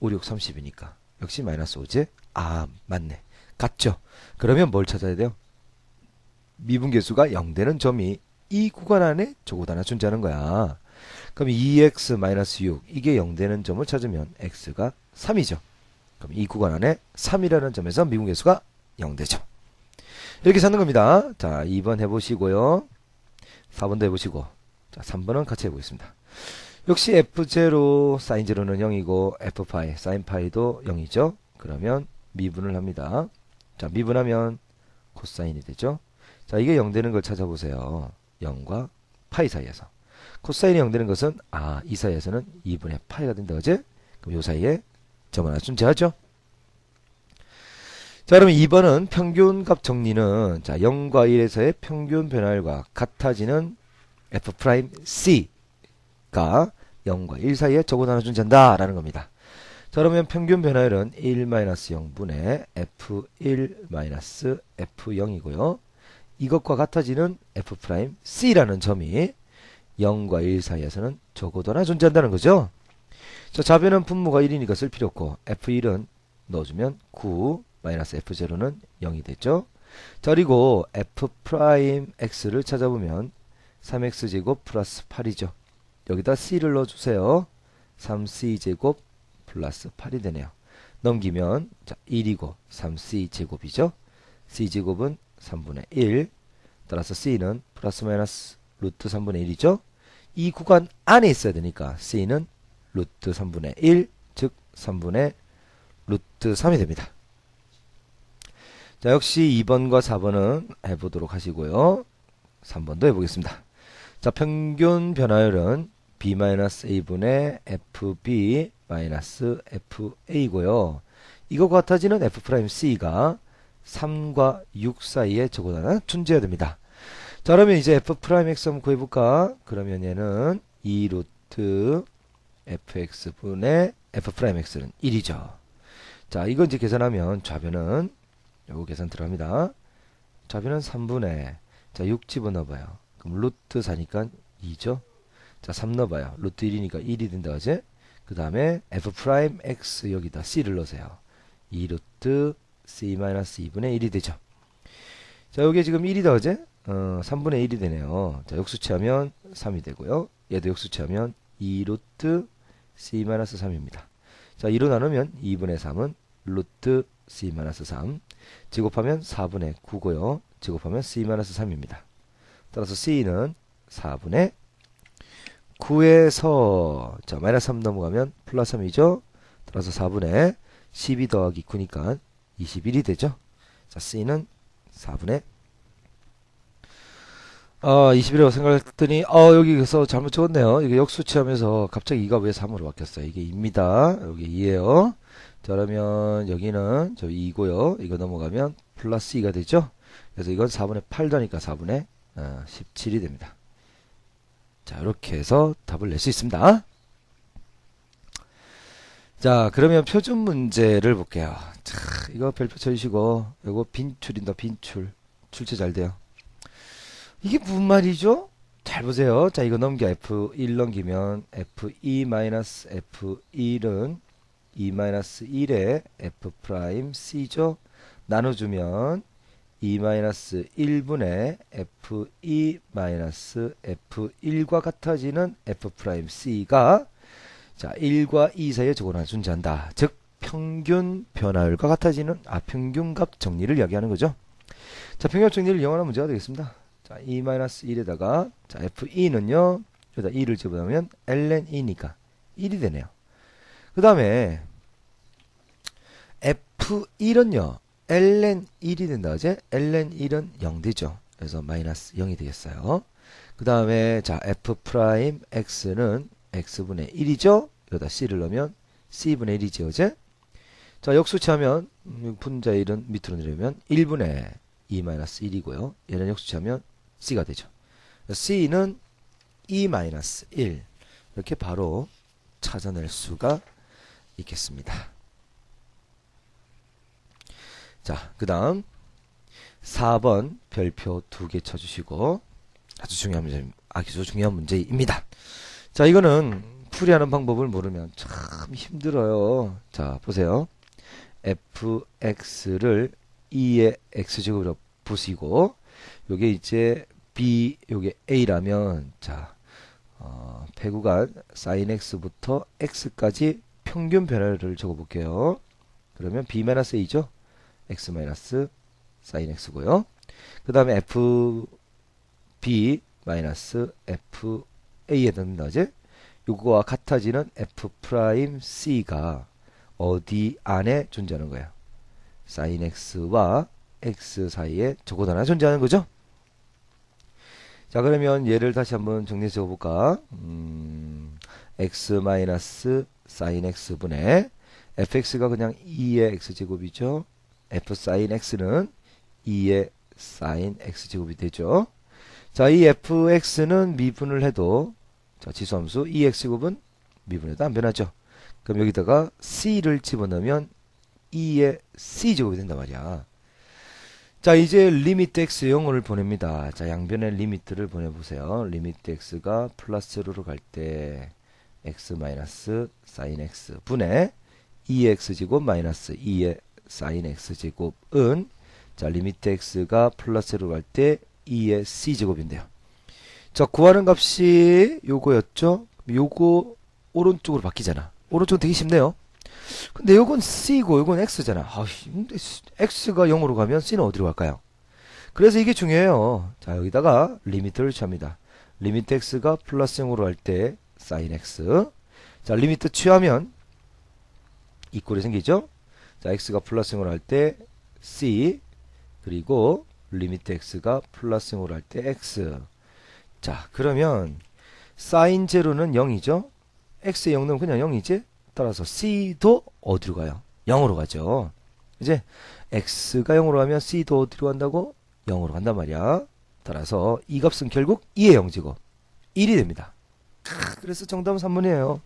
5, 6, 30이니까 역시 마이너스 5지? 아, 맞네. 같죠? 그러면 뭘 찾아야 돼요? 미분계수가 0 되는 점이 이 구간 안에 적어도 하나 존재하는 거야. 그럼 2x-6 이게 0 되는 점을 찾으면 x가 3이죠. 그럼 이 구간 안에 3이라는 점에서 미분계수가 0 되죠. 이렇게 찾는 겁니다. 자, 2번 해보시고요. 4번도 해보시고, 자, 3번은 같이 해보겠습니다. 역시 f0 sin 0는 0이고 f파이 sin 파이도 0이죠. 그러면 미분을 합니다. 자, 미분하면 코사인이 되죠. 자, 이게 0 되는 걸 찾아보세요. 0과 파이 사이에서. 코사인이 0 되는 것은 이 사이에서는 2분의 파이가 된다. 그지? 그럼 요 사이에 점 하나 존재하죠. 자, 그러면 2번은 평균값 정리는 자, 0과 1에서의 평균 변화율과 같아지는 f'C가 0과 1 사이에 적어 하나 존재한다 라는 겁니다. 자, 그러면 평균 변화율은 1-0분의 f1-f0이고요. 이것과 같아지는 f'C라는 점이 0과 1 사이에서는 적어도 하나 존재한다는 거죠. 자, 좌변은 분모가 1이니까 쓸 필요 없고 f1은 넣어주면 9 -f0는 0이 되죠. 자, 그리고 f'x를 찾아보면 3x제곱 플러스 8이죠. 여기다 c를 넣어주세요. 3c제곱 플러스 8이 되네요. 넘기면 자, 1이고 3c제곱이죠. c제곱은 3분의 1 따라서 c는 플러스 마이너스 루트 3분의 1이죠. 이 구간 안에 있어야 되니까 c는 루트 3분의 1 즉 3분의 루트 3이 됩니다. 자, 역시 2번과 4번은 해보도록 하시고요. 3번도 해보겠습니다. 자, 평균 변화율은 b-a분의 fb-fa고요. 이거 같아지는 f'C가 3과 6 사이에 적어도 하나 존재해야 됩니다. 자, 그러면 이제 f'x 한번 구해볼까? 그러면 얘는 2루트 fx분의 f'x는 1이죠. 자, 이거 이제 계산하면 좌변은 요거 계산 들어갑니다. 좌변은 3분의 자, 6 집어넣어봐요. 그럼 루트 4니까 2죠. 자, 3 넣어봐요. 루트 1이니까 1이 된다 그지? 그 다음에 f'x 여기다 c를 넣으세요. 2루트 c-2분의 1이 되죠. 자, 여기 지금 1이다 그지? 3분의 1이 되네요. 자, 역수치하면 3이 되고요. 얘도 역수치하면 2루트 c-3입니다. 자, 2로 나누면 2분의 3은 루트 c-3 제곱하면 4분의 9고요. 제곱하면 c-3입니다. 따라서 c는 4분의 9에서 자, 마이너스 3 넘어가면 플러스 3이죠. 따라서 4분의 12 더하기 9니까 21이 되죠. 자, c는 4분의 21이라고 생각했더니 여기서 잘못 적었네요. 이게 역수치하면서 갑자기 2가 왜 3으로 바뀌었어요. 이게 2입니다. 여기 2예요. 자, 그러면 여기는 저 2고요. 이거 넘어가면 플러스 2가 되죠. 그래서 이건 4분의 8 더니까 4분의 17이 됩니다. 자, 이렇게 해서 답을 낼 수 있습니다. 자, 그러면 표준 문제를 볼게요. 자, 이거 별표 쳐주시고 이거 빈출인다. 빈출. 출제 잘 돼요. 이게 무슨 말이죠? 잘 보세요. 자, 이거 넘겨 F1 넘기면 F2-F1은 2-1의 F'C죠. 나눠주면 2-1분의 F2-F1과 같아지는 F'C가 자, 1과 2 사이에 적어 하나 존재한다. 즉 평균 변화율과 같아지는 평균값 정리를 이야기하는 거죠. 자, 평균값 정리를 이용하는 문제가 되겠습니다. 자, 2-1에다가 자, F2는요. 여기다 2를 집어넣으면 ln2니까 1이 되네요. 그 다음에 F1은요. ln1이 된다. 그제? ln1은 0 되죠. 그래서 마이너스 0이 되겠어요. 그 다음에 자, F'x는 x분의 1이죠. 여기다 c를 넣으면 c분의 1이죠. 그제? 자, 역수치하면 분자 1은 밑으로 내려면 1분의 2-1이고요. 얘는 역수치하면 c가 되죠. c는 2-1 이렇게 바로 찾아낼 수가 있겠습니다. 자, 그 다음 4번 별표 2개 쳐주시고 아주 중요한 문제입니다. 자, 이거는 풀이하는 방법을 모르면 참 힘들어요. 자, 보세요. fx를 2의 x제곱으로 보시고 요게 이제 b 요게 a라면 자 폐구간 sin x부터 x까지 평균 변화를 적어볼게요. 그러면 b-a죠. x sin x고요. 그 다음에 fb fa에 넣는다. 이제 요거와 같아지는 f'c가 어디 안에 존재하는 거예요? sin x와 x 사이에 적어도 하나 존재하는 거죠. 자, 그러면 얘를 다시 한번 정리해서 적어볼까? x sin x 분의 fx가 그냥 2의 x제곱이죠. f sin x는 2의 sin x제곱이 되죠. 자, 이 fx는 미분을 해도, 자, 지수함수 2x제곱은 미분해도 안 변하죠. 그럼 여기다가 c를 집어넣으면 2의 c제곱이 된단 말이야. 자, 이제 리미트 x 0을 보냅니다. 자, 양변의 리미트를 보내보세요. 리미트 x가 플러스로 갈 때 x sin x 분의 2x제곱 마이너스 2의 sin x제곱은, 자, 리미트 x가 플러스로 갈 때 2의 c제곱인데요. 자, 구하는 값이 요거였죠. 요거 오른쪽으로 바뀌잖아. 오른쪽은 되게 쉽네요. 근데 요건 c고 요건 x잖아. 근데 x가 0으로 가면 c는 어디로 갈까요? 그래서 이게 중요해요. 자, 여기다가 리미트를 취합니다. 리미트 x가 플러스 0으로 갈 때 sin x. 자, 리미트 취하면 이 꼴이 생기죠. 자, x가 플러스 0으로 갈 때 c, 그리고 리미트 x가 플러스 0으로 할 때 x. 자, 그러면 sin 제로는 0이죠. x에 0 넣으면 그냥 0이지. 따라서 c도 어디로 가요? 0으로 가죠. 이제 x가 0으로 가면 c도 어디로 간다고? 0으로 간단 말이야. 따라서 이 값은 결국 2의 0제곱 1이 됩니다. 그래서 정답은 3번이에요.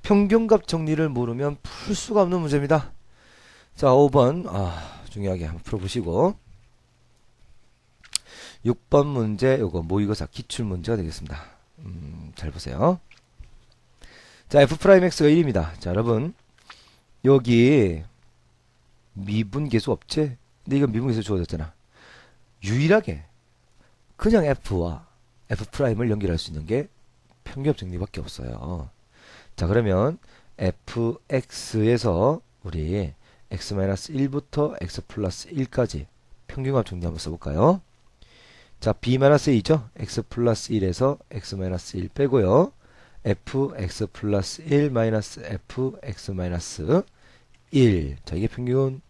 평균값 정리를 모르면 풀 수가 없는 문제입니다. 자, 5번 중요하게 한번 풀어보시고, 6번 문제 요거 모의고사 기출문제가 되겠습니다. 잘 보세요. 자, f'x가 1입니다. 자, 여러분 여기 미분계수 없지? 근데 이건 미분계수 주어졌잖아. 유일하게 그냥 f와 f'을 연결할 수 있는 게 평균값 정리밖에 없어요. 자, 그러면 fx에서 우리 x-1부터 x 플러스 1까지 평균값 정리 한번 써볼까요? 자, b-a죠. x 플러스 1에서 x-1 빼고요. fx 플러스 1 마이너스 fx 마이너스 1. 자, 이게 평균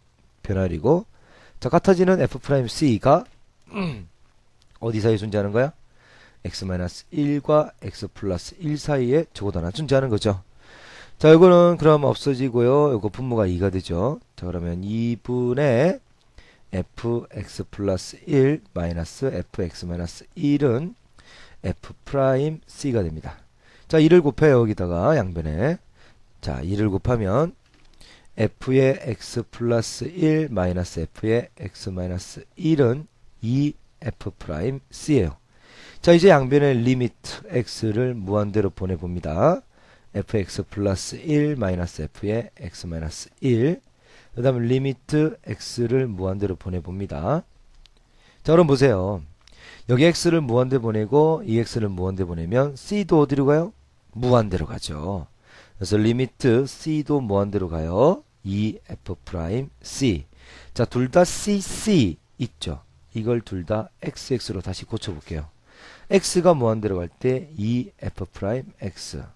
변화율이고, 자, 같아지는 f'c가 어디 사이에 존재하는 거야? x-1과 x 플러스 1 사이에 적어도 하나 존재하는 거죠. 자, 이거는 그럼 없어지고요. 이거 분모가 2가 되죠. 자, 그러면 2분의 fx 플러스 1 마이너스 fx 마이너스 1은 f'c가 됩니다. 자, 2를 곱해요. 여기다가 양변에. 자, 2를 곱하면 f의 x 플러스 1 마이너스 f의 x 마이너스 1은 2f'c예요. 자, 이제 양변의 리미트 x를 무한대로 보내봅니다. fx 플러스 1 마이너스 f의 x 마이너스 1. 그 다음에 리미트 x를 무한대로 보내봅니다. 자, 그럼 보세요. 여기 x를 무한대 보내고 이 x를 무한대 보내면 c도 어디로 가요? 무한대로 가죠. 그래서 리미트 c도 무한대로 가요. 2f'c. 자, 둘 다 cc 있죠. 이걸 둘 다 xx로 다시 고쳐볼게요. x가 무한대로 갈 때 2f'x.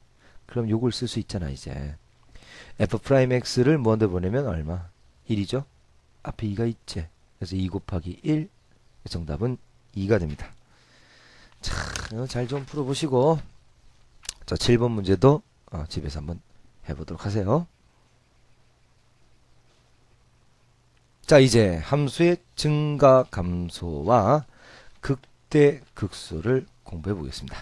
그럼 요걸 쓸 수 있잖아, 이제. f'x를 무한대로 보내면 얼마? 1이죠? 앞에 2가 있지. 그래서 2 곱하기 1. 정답은 2가 됩니다. 자, 잘 좀 풀어보시고, 자, 7번 문제도 집에서 한번 해보도록 하세요. 자, 이제 함수의 증가 감소와 극대 극소를 공부해 보겠습니다.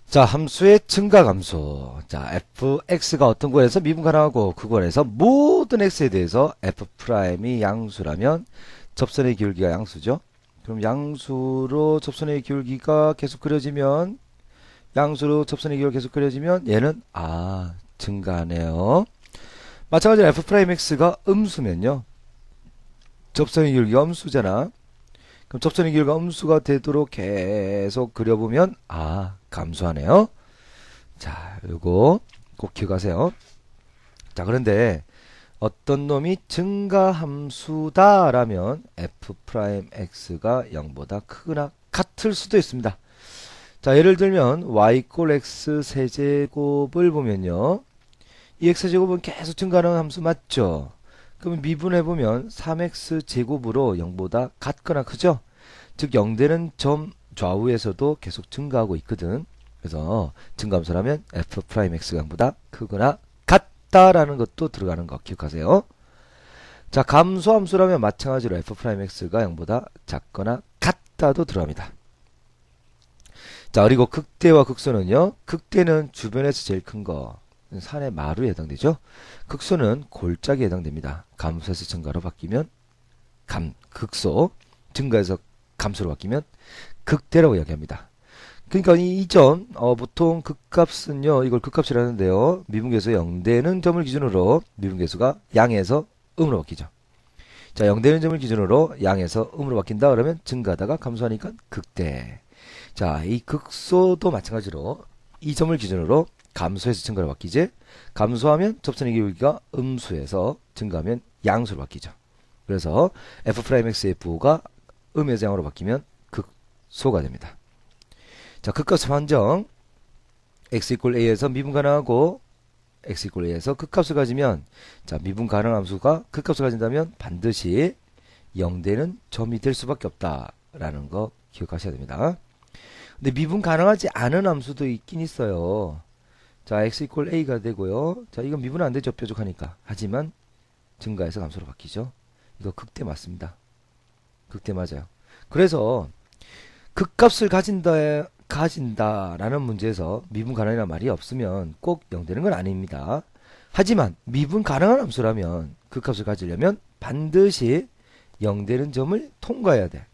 자, 함수의 증가 감소. 자, fx가 어떤 거에서 미분 가능하고 그거에서 모든 x에 대해서 f'이 양수라면 접선의 기울기가 양수죠. 그럼 양수로 접선의 기울기가 계속 그려지면, 양수로 접선의 기울기가 계속 그려지면 얘는 증가하네요. 마찬가지로 f'x가 음수면요, 접선의 기울기가 음수잖아. 그럼 접선의 기울기가 음수가 되도록 계속 그려보면 감소하네요. 자, 요거 꼭 기억하세요. 자, 그런데 어떤 놈이 증가함수다라면 f'x가 0보다 크거나 같을 수도 있습니다. 자, 예를 들면 y = x 세제곱을 보면요. 이 x제곱은 계속 증가하는 함수 맞죠? 그러면 미분해보면 3x 제곱으로 0보다 같거나 크죠? 즉 0되는 점 좌우에서도 계속 증가하고 있거든. 그래서 증가함수라면 f'x가 0보다 크거나 같다라는 것도 들어가는 거 기억하세요. 자, 감소함수라면 마찬가지로 f'x가 0보다 작거나 같다도 들어갑니다. 자, 그리고 극대와 극소는요. 극대는 주변에서 제일 큰 거, 산의 마루에 해당되죠. 극소는 골짜기에 해당됩니다. 감소에서 증가로 바뀌면 극소, 증가해서 감소로 바뀌면 극대라고 이야기합니다. 그러니까 이 점 보통 극값은요. 이걸 극값이라는데요. 미분계수 0되는 점을 기준으로 미분계수가 양에서 음으로 바뀌죠. 자, 0되는 점을 기준으로 양에서 음으로 바뀐다 그러면 증가하다가 감소하니까 극대. 자, 이 극소도 마찬가지로 이 점을 기준으로 감소해서 증가로 바뀌지. 감소하면 접선의 기울기가 음수에서 증가하면 양수로 바뀌죠. 그래서 f'x의 부호가 음에서 양으로 바뀌면 극소가 됩니다. 자, 극값의 판정. x = a에서 미분 가능하고 x = a에서 극값을 가지면, 자, 미분 가능한 함수가 극값을 가진다면 반드시 0되는 점이 될 수밖에 없다라는 거 기억하셔야 됩니다. 근데 미분 가능하지 않은 함수도 있긴 있어요. 자, x = a가 되고요. 자, 이건 미분은 안 되죠. 뾰족하니까. 하지만 증가해서 감소로 바뀌죠. 이거 극대 맞습니다. 극대 맞아요. 그래서 극값을 가진다라는 문제에서 미분 가능이라는 말이 없으면 꼭 0되는 건 아닙니다. 하지만 미분 가능한 함수라면 극값을 가지려면 반드시 0되는 점을 통과해야 돼.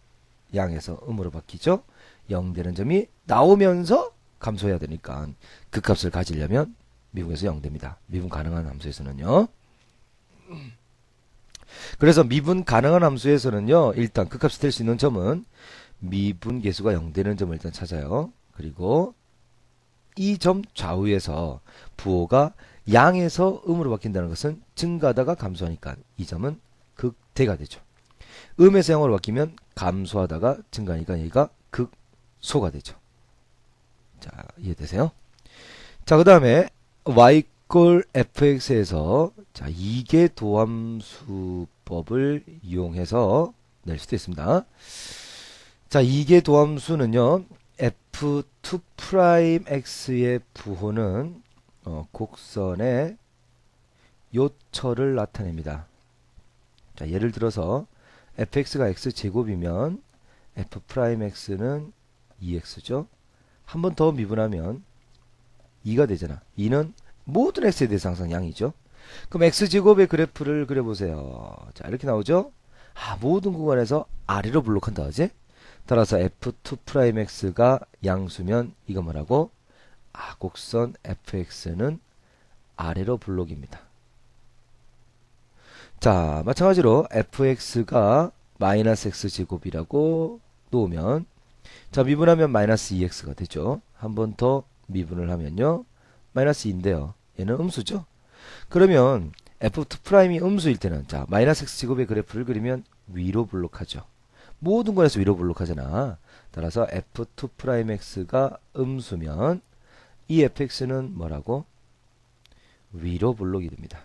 양에서 음으로 바뀌죠. 0되는 점이 나오면서 감소해야 되니까 극값을 가지려면 미분에서 0됩니다. 미분 가능한 함수에서는요. 그래서 미분 가능한 함수에서는요. 일단 극값이 될 수 있는 점은 미분 계수가 0되는 점을 일단 찾아요. 그리고 이 점 좌우에서 부호가 양에서 음으로 바뀐다는 것은 증가하다가 감소하니까 이 점은 극대가 되죠. 음에서 0으로 바뀌면 감소하다가 증가하니까 여기가 극소가 되죠. 자, 이해되세요? 자, 그 다음에 y = fx에서 자, 이계 도함수법을 이용해서 낼 수도 있습니다. 자, 이계 도함수는요. f2'x의 부호는 곡선의 요철을 나타냅니다. 자, 예를 들어서 fx가 x제곱이면 f'x는 2x죠. 한 번 더 미분하면 2가 되잖아. 2는 모든 x에 대해서 항상 양이죠. 그럼 x제곱의 그래프를 그려보세요. 자, 이렇게 나오죠. 모든 구간에서 아래로 블록한다 하지. 따라서 f2'x가 양수면 이거 뭐라고? 곡선 fx는 아래로 블록입니다. 자, 마찬가지로 fx가 마이너스 x제곱이라고 놓으면, 자, 미분하면 마이너스 2x가 되죠. 한 번 더 미분을 하면요. 마이너스 2인데요. 얘는 음수죠. 그러면 f2'이 음수일 때는, 자, 마이너스 x제곱의 그래프를 그리면 위로 블록하죠. 모든 건에서 위로 블록하잖아. 따라서 f2'x가 음수면 이 fx는 뭐라고? 위로 블록이 됩니다.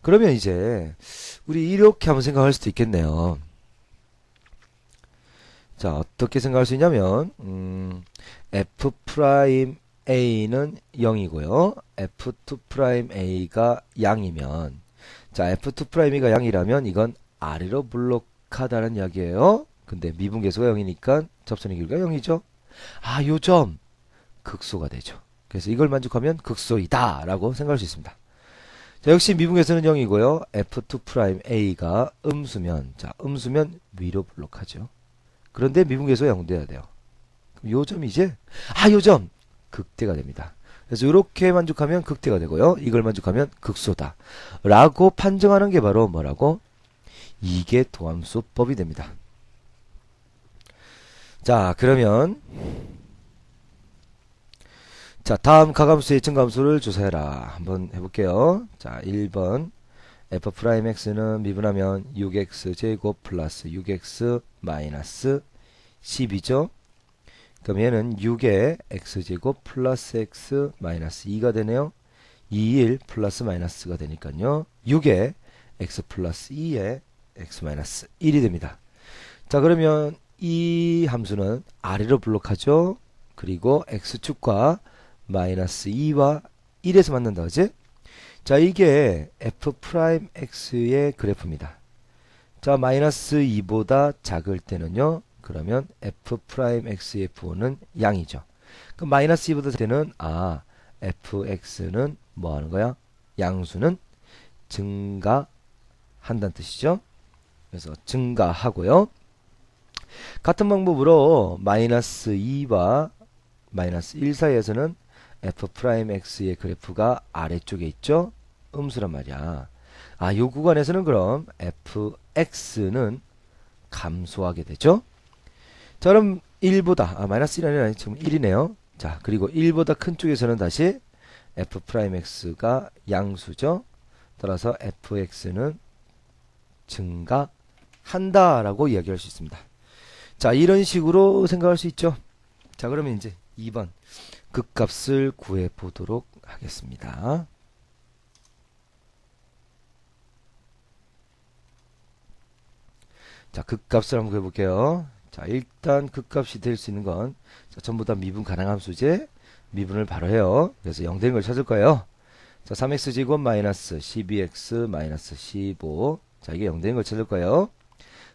그러면 이제 우리 이렇게 한번 생각할 수도 있겠네요. 자, 어떻게 생각할 수 있냐면 f'a는 0이고요. f2'a가 양이면, 자, f2'가 양이라면 이건 아래로 블록하다는 이야기예요. 근데 미분계수가 0이니까 접선의 길이가 0이죠. 요 점 극소가 되죠. 그래서 이걸 만족하면 극소이다 라고 생각할 수 있습니다. 자, 역시 미분계수는 0이고요. f2'a가 음수면, 자, 음수면 위로 블록하죠. 그런데 미분계수가 0 돼야 돼요. 그럼 요 점이 이제 요 점 극대가 됩니다. 그래서 이렇게 만족하면 극대가 되고요. 이걸 만족하면 극소다 라고 판정하는 게 바로 뭐라고? 이계 도함수법이 됩니다. 자, 그러면 자, 다음 가감수의 증가함수를 조사해라. 한번 해볼게요. 자, 1번 f'x는 미분하면 6x 제곱 플러스 6x 마이너스 10이죠. 그럼 얘는 6의 x제곱 플러스 x 마이너스 2가 되네요. 2, 1 플러스 마이너스가 되니까요. 6의 x 플러스 2의 x 마이너스 1이 됩니다. 자, 그러면 이 함수는 아래로 블록하죠. 그리고 x축과 마이너스 2와 1에서 만난다, 그지? 자, 이게 f'x의 그래프입니다. 자, 마이너스 2보다 작을 때는요, 그러면 f'x의 부호는 양이죠. 그럼 마이너스 2보다 작을 때는, fx는 뭐 하는 거야? 양수는 증가한다는 뜻이죠. 그래서 증가하고요. 같은 방법으로 마이너스 2와 마이너스 1 사이에서는 f'x의 그래프가 아래쪽에 있죠. 음수란 말이야. 요 구간에서는 그럼 fx는 감소하게 되죠. 자, 그럼 1보다 마이너스 1이 아니라 지금 1이네요. 자, 그리고 1보다 큰 쪽에서는 다시 f'x가 양수죠. 따라서 fx는 증가한다라고 이야기할 수 있습니다. 자, 이런 식으로 생각할 수 있죠. 자, 그러면 이제 2번 극값을 구해 보도록 하겠습니다. 자, 극값을 한번 구해 볼게요. 자, 일단 극값이 될 수 있는 건 전부 다 미분 가능한 수제. 미분을 바로 해요. 그래서 0 되는 걸 찾을 거예요. 자, 3x 제곱 마이너스 12x 마이너스 15. 자, 이게 0 되는 걸 찾을 거예요.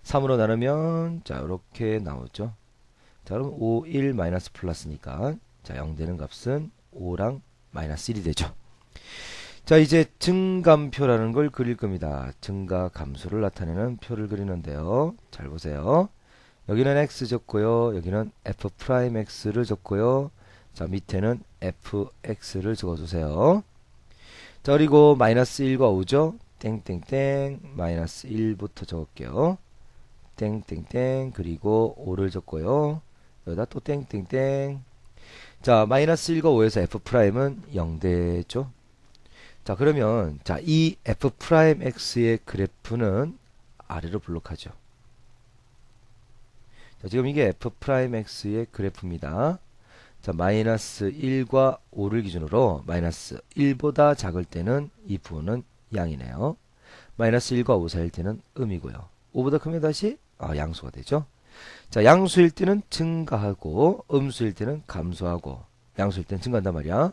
3으로 나누면 자, 이렇게 나오죠. 자, 그럼 5, 1 마이너스 플러스니까 자, 0 되는 값은 5랑 마이너스 1이 되죠. 자, 이제 증감표라는 걸 그릴 겁니다. 증가 감소를 나타내는 표를 그리는데요. 잘 보세요. 여기는 x 적고요. 여기는 f'x를 적고요. 자, 밑에는 fx를 적어주세요. 자, 그리고 마이너스 1과 5죠. 땡땡땡 마이너스 1부터 적을게요. 땡땡땡 그리고 5를 적고요. 여기다 또 땡땡땡. 자, 마이너스 1과 5에서 f'은 0 되죠. 자, 그러면 자, 이 f'x의 그래프는 아래로 블록하죠. 자, 지금 이게 f'x의 그래프입니다. 자, 마이너스 1과 5를 기준으로 마이너스 1보다 작을 때는 이 부호는 양이네요. 마이너스 1과 5 사이일 때는 음이고요. 5보다 크면 다시 양수가 되죠. 자, 양수일 때는 증가하고 음수일 때는 감소하고 양수일 때는 증가한단 말이야.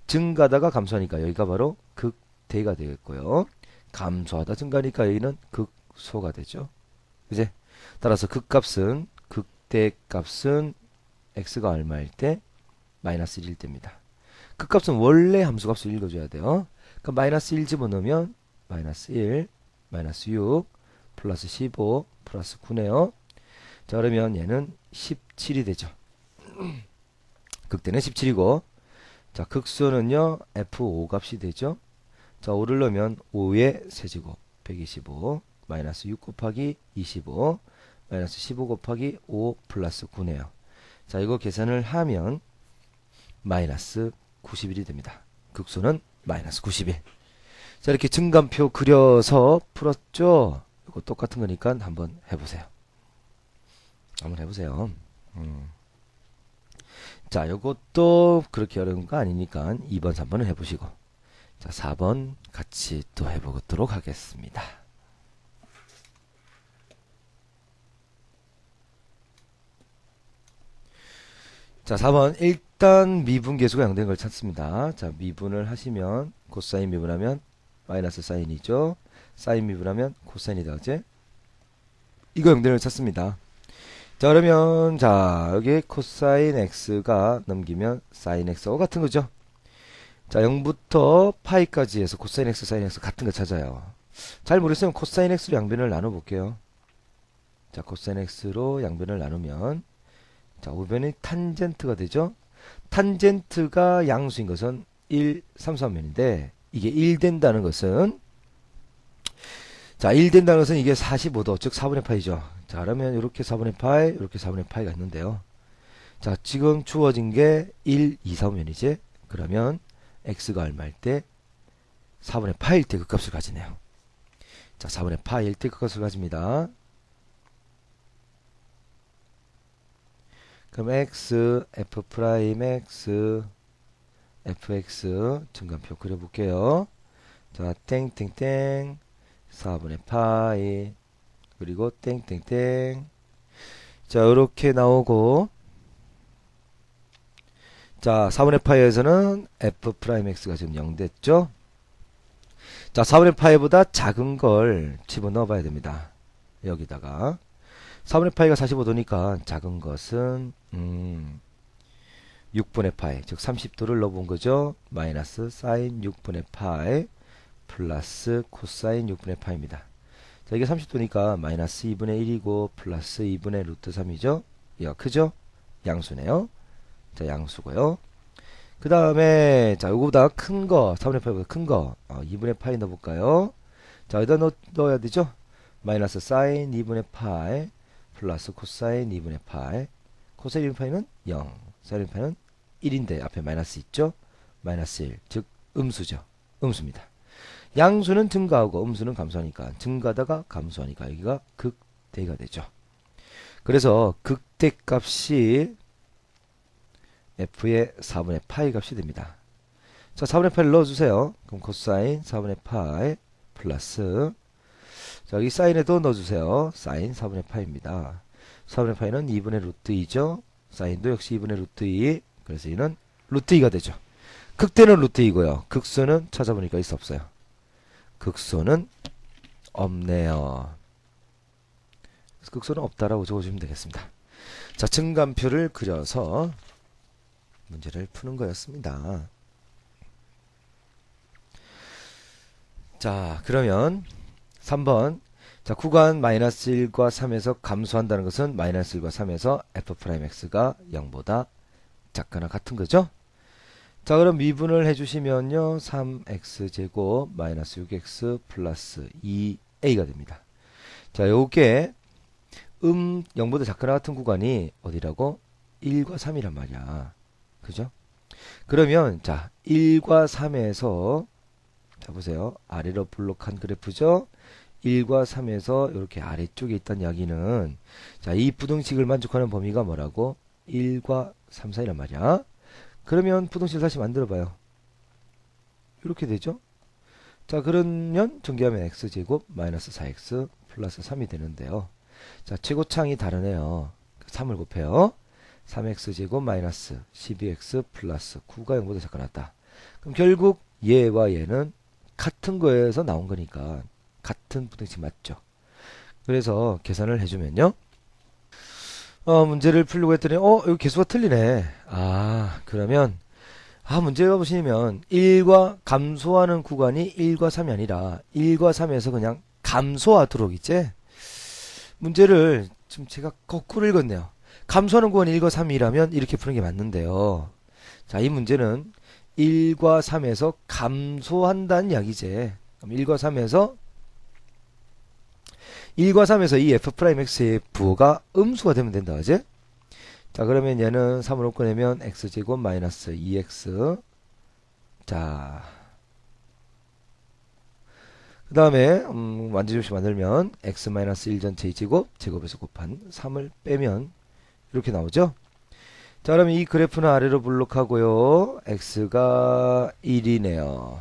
증가하다가 감소하니까 여기가 바로 극대가 되겠고요. 감소하다 증가하니까 여기는 극소가 되죠. 그제? 따라서 극값은 극대값은 x가 얼마일 때? 마이너스 1일 때입니다. 극값은 원래 함수값을 읽어줘야 돼요. 그럼 마이너스 1 집어넣으면 마이너스 1, 마이너스 6, 플러스 15, 플러스 9네요. 자, 그러면 얘는 17이 되죠. 극대는 17이고 자, 극소는요 f5 값이 되죠. 자, 5를 넣으면 5의 세제곱 125 마이너스 6 곱하기 25 마이너스 15 곱하기 5 플러스 9네요. 자, 이거 계산을 하면 마이너스 91이 됩니다. 극소는 마이너스 91. 자, 이렇게 증감표 그려서 풀었죠. 이거 똑같은 거니까 한번 해보세요. 한번 해보세요. 자, 요것도 그렇게 어려운 거 아니니까 2번, 3번을 해보시고 자, 4번 같이 또 해보도록 하겠습니다. 자, 4번 일단 미분 계수가 0 된 걸 찾습니다. 자, 미분을 하시면 코사인 미분하면 마이너스 사인이죠. 사인 미분하면 코사인이다. 그치? 이거 0 된 걸 찾습니다. 자, 그러면 자, 여기 코사인 x가 넘기면 사인 x와 같은 거죠. 자, 0부터 파이까지 해서 코사인 x, 사인 x 같은 거 찾아요. 잘 모르겠으면 코사인 x로 양변을 나눠 볼게요. 자, 코사인 x로 양변을 나누면 자, 우변이 탄젠트가 되죠. 탄젠트가 양수인 것은 1, 3, 4면인데 이게 1 된다는 것은 자, 1 된다는 것은 이게 45도, 즉 4분의 파이죠. 자, 그러면 이렇게 4분의 파이, 이렇게 4분의 파이가 있는데요. 자, 지금 주어진 게 1, 2, 4면이지. 그러면 x가 얼마일 때 4분의 파일 때 그 값을 가지네요. 자, 4분의 파일 때 그 값을 가집니다. 그럼 x, f 프라임 x, fx 증간표 그려볼게요. 자, 땡땡땡 4분의 파이 그리고 땡땡땡. 자, 이렇게 나오고, 자, 4분의 파이에서는 f 프라임 x가 지금 0 됐죠. 자, 4분의 파이보다 작은 걸 집어넣어 봐야 됩니다. 여기다가 4분의 파이가 45도니까 작은 것은 6분의 파이, 즉 30도를 넣어본 거죠. 마이너스 사인 6분의 파이 플러스 코사인 6분의 파이입니다. 자, 이게 30도니까 마이너스 2분의 1이고 플러스 2분의 루트 3이죠. 얘가 크죠? 양수네요. 자, 양수고요. 그 다음에 자, 요거보다 큰 거, 4분의 파이보다 큰 거 2분의 파이 넣어볼까요? 자, 여기다 넣어야 되죠. 마이너스 사인 2분의 파이 플러스 코사인 2분의 파이. 코사인 2분의 파이는 0, 사인 2분의 파이는 1인데 앞에 마이너스 있죠. 마이너스 1, 즉 음수죠. 음수입니다. 양수는 증가하고 음수는 감소하니까, 증가하다가 감소하니까 여기가 극대가 되죠. 그래서 극대 값이 f의 4분의 파이 값이 됩니다. 자, 4분의 파이를 넣어주세요. 그럼 코사인 4분의 파이 플러스, 자, 여기 사인에도 넣어주세요. 사인 4분의 파이입니다. 4분의 파이는 2분의 루트 2죠. 사인도 역시 2분의 루트 2. 그래서 이는 루트 2가 되죠. 극대는 루트 2고요. 극소는 찾아보니까 있어 없어요. 극소는 없네요. 극소는 없다라고 적어주시면 되겠습니다. 자, 증간표를 그려서 문제를 푸는 거였습니다. 자, 그러면 3번. 자, 구간 마이너스 1과 3에서 감소한다는 것은 마이너스 1과 3에서 f'x가 0보다 작거나 같은 거죠. 자, 그럼 미분을 해주시면요, 3x제곱 마이너스 6x 플러스 2a가 됩니다. 자, 요게 0보다 작거나 같은 구간이 어디라고? 1과 3이란 말이야. 그죠? 그러면 자, 1과 3에서 자, 보세요. 아래로 블록한 그래프죠? 1과 3에서 이렇게 아래쪽에 있던 이야기는, 자, 이 부등식을 만족하는 범위가 뭐라고? 1과 3 사이란 말이야. 그러면 부등식을 다시 만들어 봐요. 이렇게 되죠? 자, 그러면 전개하면 x제곱 마이너스 4x 플러스 3이 되는데요. 자, 최고창이 다르네요. 3을 곱해요. 3x제곱 마이너스 12x 플러스 9가 0보다 작거나 같다. 그럼 결국 얘와 얘는 같은 거에서 나온 거니까 같은 부등식 맞죠? 그래서 계산을 해주면요, 문제를 풀려고 했더니 여기 개수가 틀리네. 그러면 문제가 보시면 1과 감소하는 구간이 1과 3이 아니라 1과 3에서 그냥 감소하도록 있지? 문제를 지금 제가 거꾸로 읽었네요. 감소하는 구간이 1과 3이라면 이렇게 푸는 게 맞는데요. 자, 이 문제는 1과 3에서 감소한다는 이야기지. 그럼 1과 3에서 이 f'x의 부호가 음수가 되면 된다, 그지? 자, 그러면 얘는 3으로 꺼내면 x제곱 마이너스 2x. 자, 그 다음에 완전접시 만들면 x 마이너스 1 전체 제곱에서 곱한 3을 빼면 이렇게 나오죠? 자, 그러면 이 그래프는 아래로 블록하고요. x가 1이네요.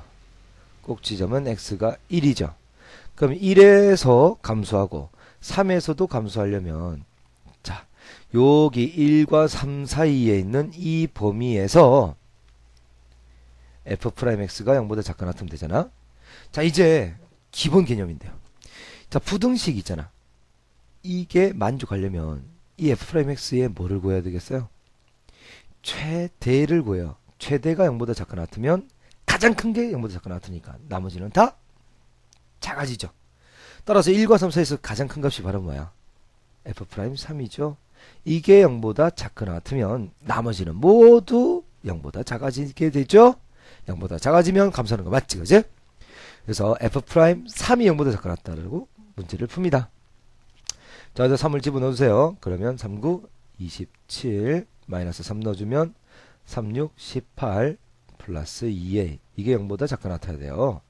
꼭지점은 x가 1이죠. 그럼 1에서 감소하고 3에서도 감소하려면, 자, 여기 1과 3 사이에 있는 이 범위에서 f'x가 0보다 작거나 같으면 되잖아. 자, 이제 기본 개념인데요. 자, 부등식 있잖아. 이게 만족하려면 이 f'x의 뭐를 구해야 되겠어요? 최대를 구해요. 최대가 0보다 작거나 같으면 가장 큰 게 0보다 작거나 같으니까 나머지는 다 작아지죠. 따라서 1과 3 사이에서 가장 큰 값이 바로 뭐야? f'3이죠. 이게 0보다 작거나 같으면 나머지는 모두 0보다 작아지게 되죠. 0보다 작아지면 감소하는 거 맞지, 그지? 그래서 f'3이 0보다 작거나 같다고 문제를 풉니다. 자, 여기서 3을 집어넣어주세요. 그러면 39, 27, 마이너스 3 넣어주면 36, 18, 플러스 2a. 이게 0보다 작게 나타나야 돼요.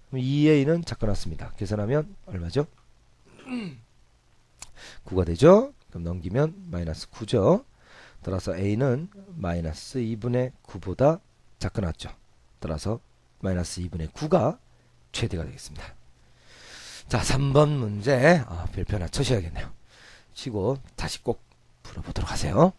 그럼 2a는 작게 났습니다. 계산하면 얼마죠? 9가 되죠? 그럼 넘기면 마이너스 9죠. 따라서 a는 마이너스 2분의 9보다 작게 났죠. 따라서 마이너스 2분의 9가 최대가 되겠습니다. 자, 3번 문제 별표 하나 쳐셔야겠네요. 치고 다시 꼭 풀어보도록 하세요.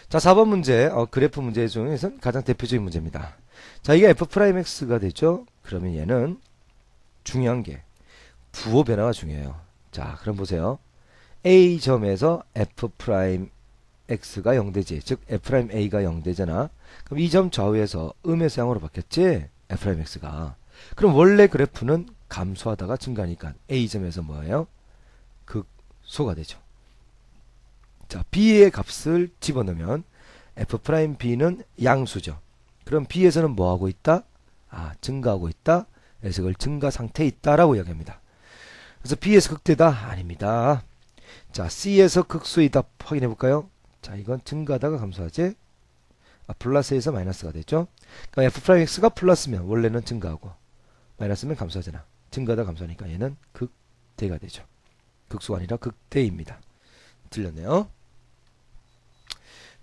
자, 4번 문제 그래프 문제 중에서는 가장 대표적인 문제입니다. 자, 이게 f'x가 되죠. 그러면 얘는 중요한 게 부호 변화가 중요해요. 자, 그럼 보세요. A점에서 f'x가 0되지. 즉 f'a가 0되잖아. 그럼 이 점 좌우에서 음에서 양으로 바뀌었지? f'x가. 그럼 원래 그래프는 감소하다가 증가하니까 A점에서 뭐예요? 극소가 되죠. 자, B의 값을 집어넣으면 f'B는 양수죠. 그럼 B에서는 뭐 하고 있다? 증가하고 있다. 그래서 그걸 증가 상태에 있다라고 이야기합니다. 그래서 B에서 극대다? 아닙니다. 자, C에서 극소이다 확인해 볼까요? 자, 이건 증가하다가 감소하지? 플러스에서 마이너스가 되죠. 그럼 f'x가 플러스면 원래는 증가하고 마이너스면 감소하잖아. 증가하다 감소하니까 얘는 극대가 되죠. 극소가 아니라 극대입니다. 틀렸네요.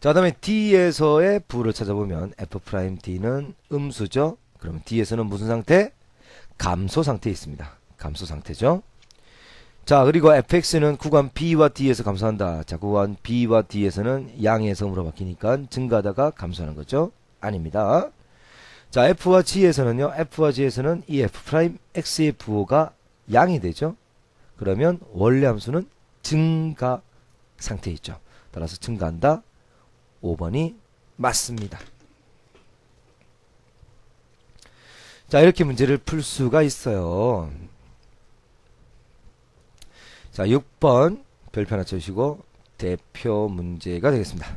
자, 그 다음에 D에서의 부호를 찾아보면 f'D는 음수죠. 그러면 D에서는 무슨 상태? 감소 상태에 있습니다. 감소 상태죠. 자, 그리고 fx는 구간 B와 D에서 감소한다. 자, 구간 B와 D에서는 양의 성으로 바뀌니까 증가하다가 감소하는 거죠. 아닙니다. 자, F와 G에서는요. F와 G에서는 이 f'x의 부호가 양이 되죠. 그러면 원래 함수는 증가 상태에 있죠. 따라서 증가한다. 5번이 맞습니다. 자, 이렇게 문제를 풀 수가 있어요. 자, 6번 별표 하나 쳐주시고 대표 문제가 되겠습니다.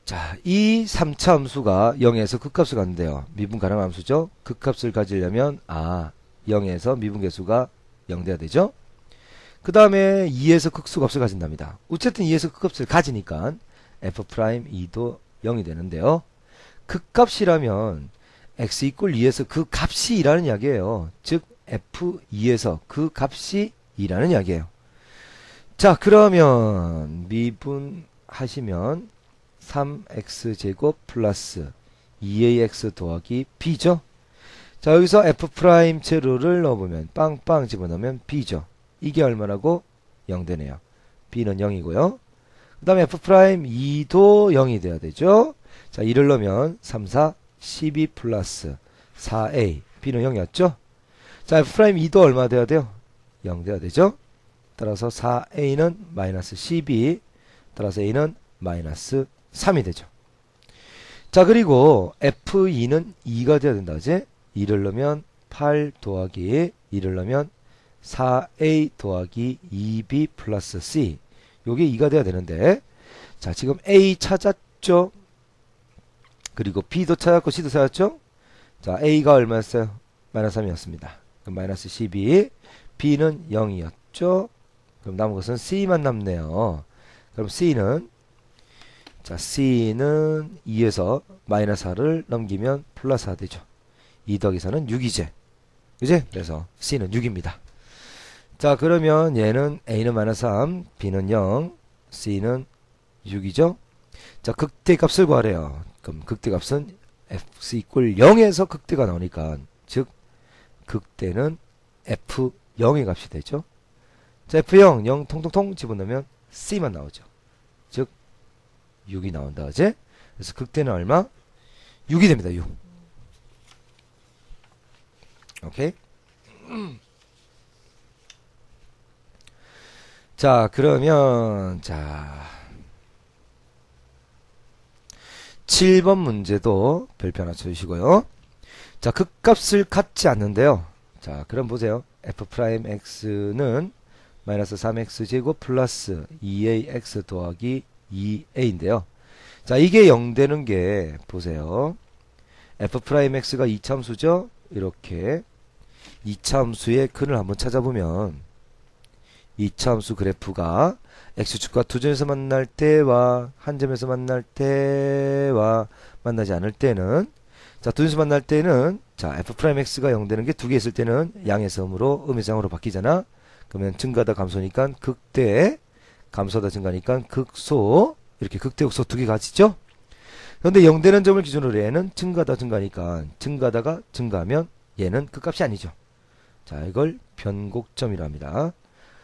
자, 이 3차 함수가 0에서 극값을 갖는데요. 미분 가능 함수죠. 극값을 가지려면 0에서 미분계수가 0 돼야 되죠. 그 다음에 2에서 극소값을 가진답니다. 어쨌든 2에서 극값을 가지니까 f'E도 0이 되는데요. 극값이라면 x 이꼴 2에서 그 값이 2라는 이야기예요. 즉 f2에서 그 값이 2라는 이야기예요. 자, 그러면 미분하시면 3x제곱 플러스 2ax 더하기 b죠. 자, 여기서 f' 제로를 넣어보면 빵빵 집어넣으면 b죠. 이게 얼마라고? 0 되네요. b는 0이고요. 그 다음에 f'E도 0이 돼야 되죠. 자, 2를 넣으면 3, 4, 12 플러스 4a. b는 0이었죠. 자, f'E도 얼마 돼야 돼요? 0 돼야 되죠. 따라서 4a는 마이너스 12. 따라서 a는 마이너스 3이 되죠. 자, 그리고 f2는 2가 돼야 된다. 그지? 2를 넣으면 8 더하기 2를 넣으면 4a 더하기 2b 플러스 c. 요게 2가 돼야 되는데, 자, 지금 a 찾았죠? 그리고 b도 찾았고 c도 찾았죠? 자, a가 얼마였어요? 마이너스 3이었습니다. 그럼 마이너스 12, b는 0이었죠? 그럼 남은 것은 c만 남네요. 그럼 c는, 자, c는 2에서 마이너스 4를 넘기면 플러스 4 되죠. 2 더하기 4는 6이지. 그지? 그래서 c는 6입니다. 자, 그러면 얘는 a는 마이너스 3, b는 0, c는 6이죠. 자, 극대값을 구하래요. 그럼 극대값은 x 이꼴 0에서 극대가 나오니까, 즉 극대는 f0의 값이 되죠. 자, f0 0 통통통 집어넣으면 c만 나오죠. 즉 6이 나온다. 그지? 그래서 극대는 얼마? 6이 됩니다. 6. 오케이? 자, 그러면, 자, 7번 문제도 별표 하나 쳐주시고요. 자, 극값을 갖지 않는데요. 자, 그럼 보세요. f'x는 마이너스 3x제곱 플러스 2ax 더하기 2a인데요. 자, 이게 0 되는 게, 보세요. f'x가 이참수죠? 이렇게. 2차 함수의 근을 한번 찾아보면 2차 함수 그래프가 x축과 두 점에서 만날 때와 한 점에서 만날 때와 만나지 않을 때는 자, 두 점에서 만날 때는 자, f'x가 0 되는 게 두 개 있을 때는 양에서 음으로 음에서 양으로 바뀌잖아. 그러면 증가하다 감소니까 극대, 감소하다 증가니까 극소, 이렇게 극대 극소 두 개 같이죠? 그런데 0 되는 점을 기준으로 얘는 증가하다 증가니까 증가하다가 증가하면 얘는 그 값이 아니죠. 자, 이걸 변곡점이라 합니다.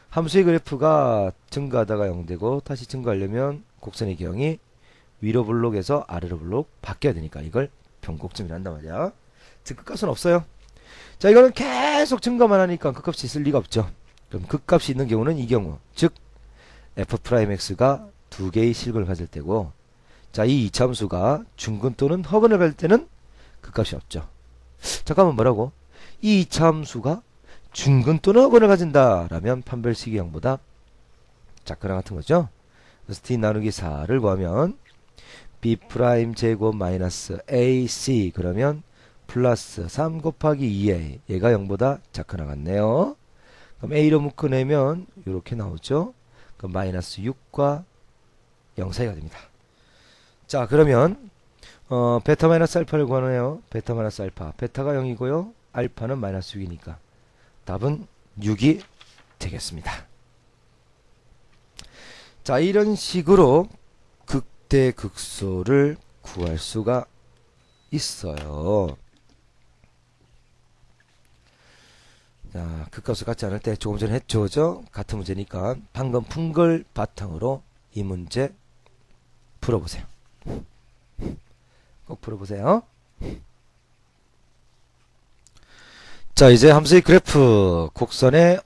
함수의 그래프가 증가하다가 0 되고 다시 증가하려면 곡선의 기형이 위로 블록에서 아래로 블록 바뀌어야 되니까 이걸 변곡점이라 한단 말이야. 즉 끝값은 없어요. 자, 이거는 계속 증가만 하니까 끝값이 있을 리가 없죠. 그럼 끝값이 있는 경우는 이 경우, 즉 f'x가 두 개의 실근을 가질 때고, 자, 이 이차 함수가 중근 또는 허근을 가질 때는 끝값이 없죠. 잠깐만, 뭐라고? 이 이차 함수가 중근 또는 허근을 가진다 라면 판별식이 0보다 작거나 같은 거죠. 그래서 d 나누기 4를 구하면 b 프라임 제곱 마이너스 ac 그러면 플러스 3 곱하기 2a 얘가 0보다 작거나 같네요. 그럼 a로 묶어내면 이렇게 나오죠. 그럼 마이너스 6과 0 사이가 됩니다. 자, 그러면 베타 마이너스 알파를 구하네요. 베타 마이너스 알파, 베타가 0이고요 알파는 마이너스 6이니까 답은 6이 되겠습니다. 자, 이런 식으로 극대 극소를 구할 수가 있어요. 자, 극값을 같지 않을 때 조금 전에 했죠, 그죠? 같은 문제니까 방금 푼 걸 바탕으로 이 문제 풀어보세요. 꼭 풀어보세요. 자, 이제 함수의 그래프 곡선의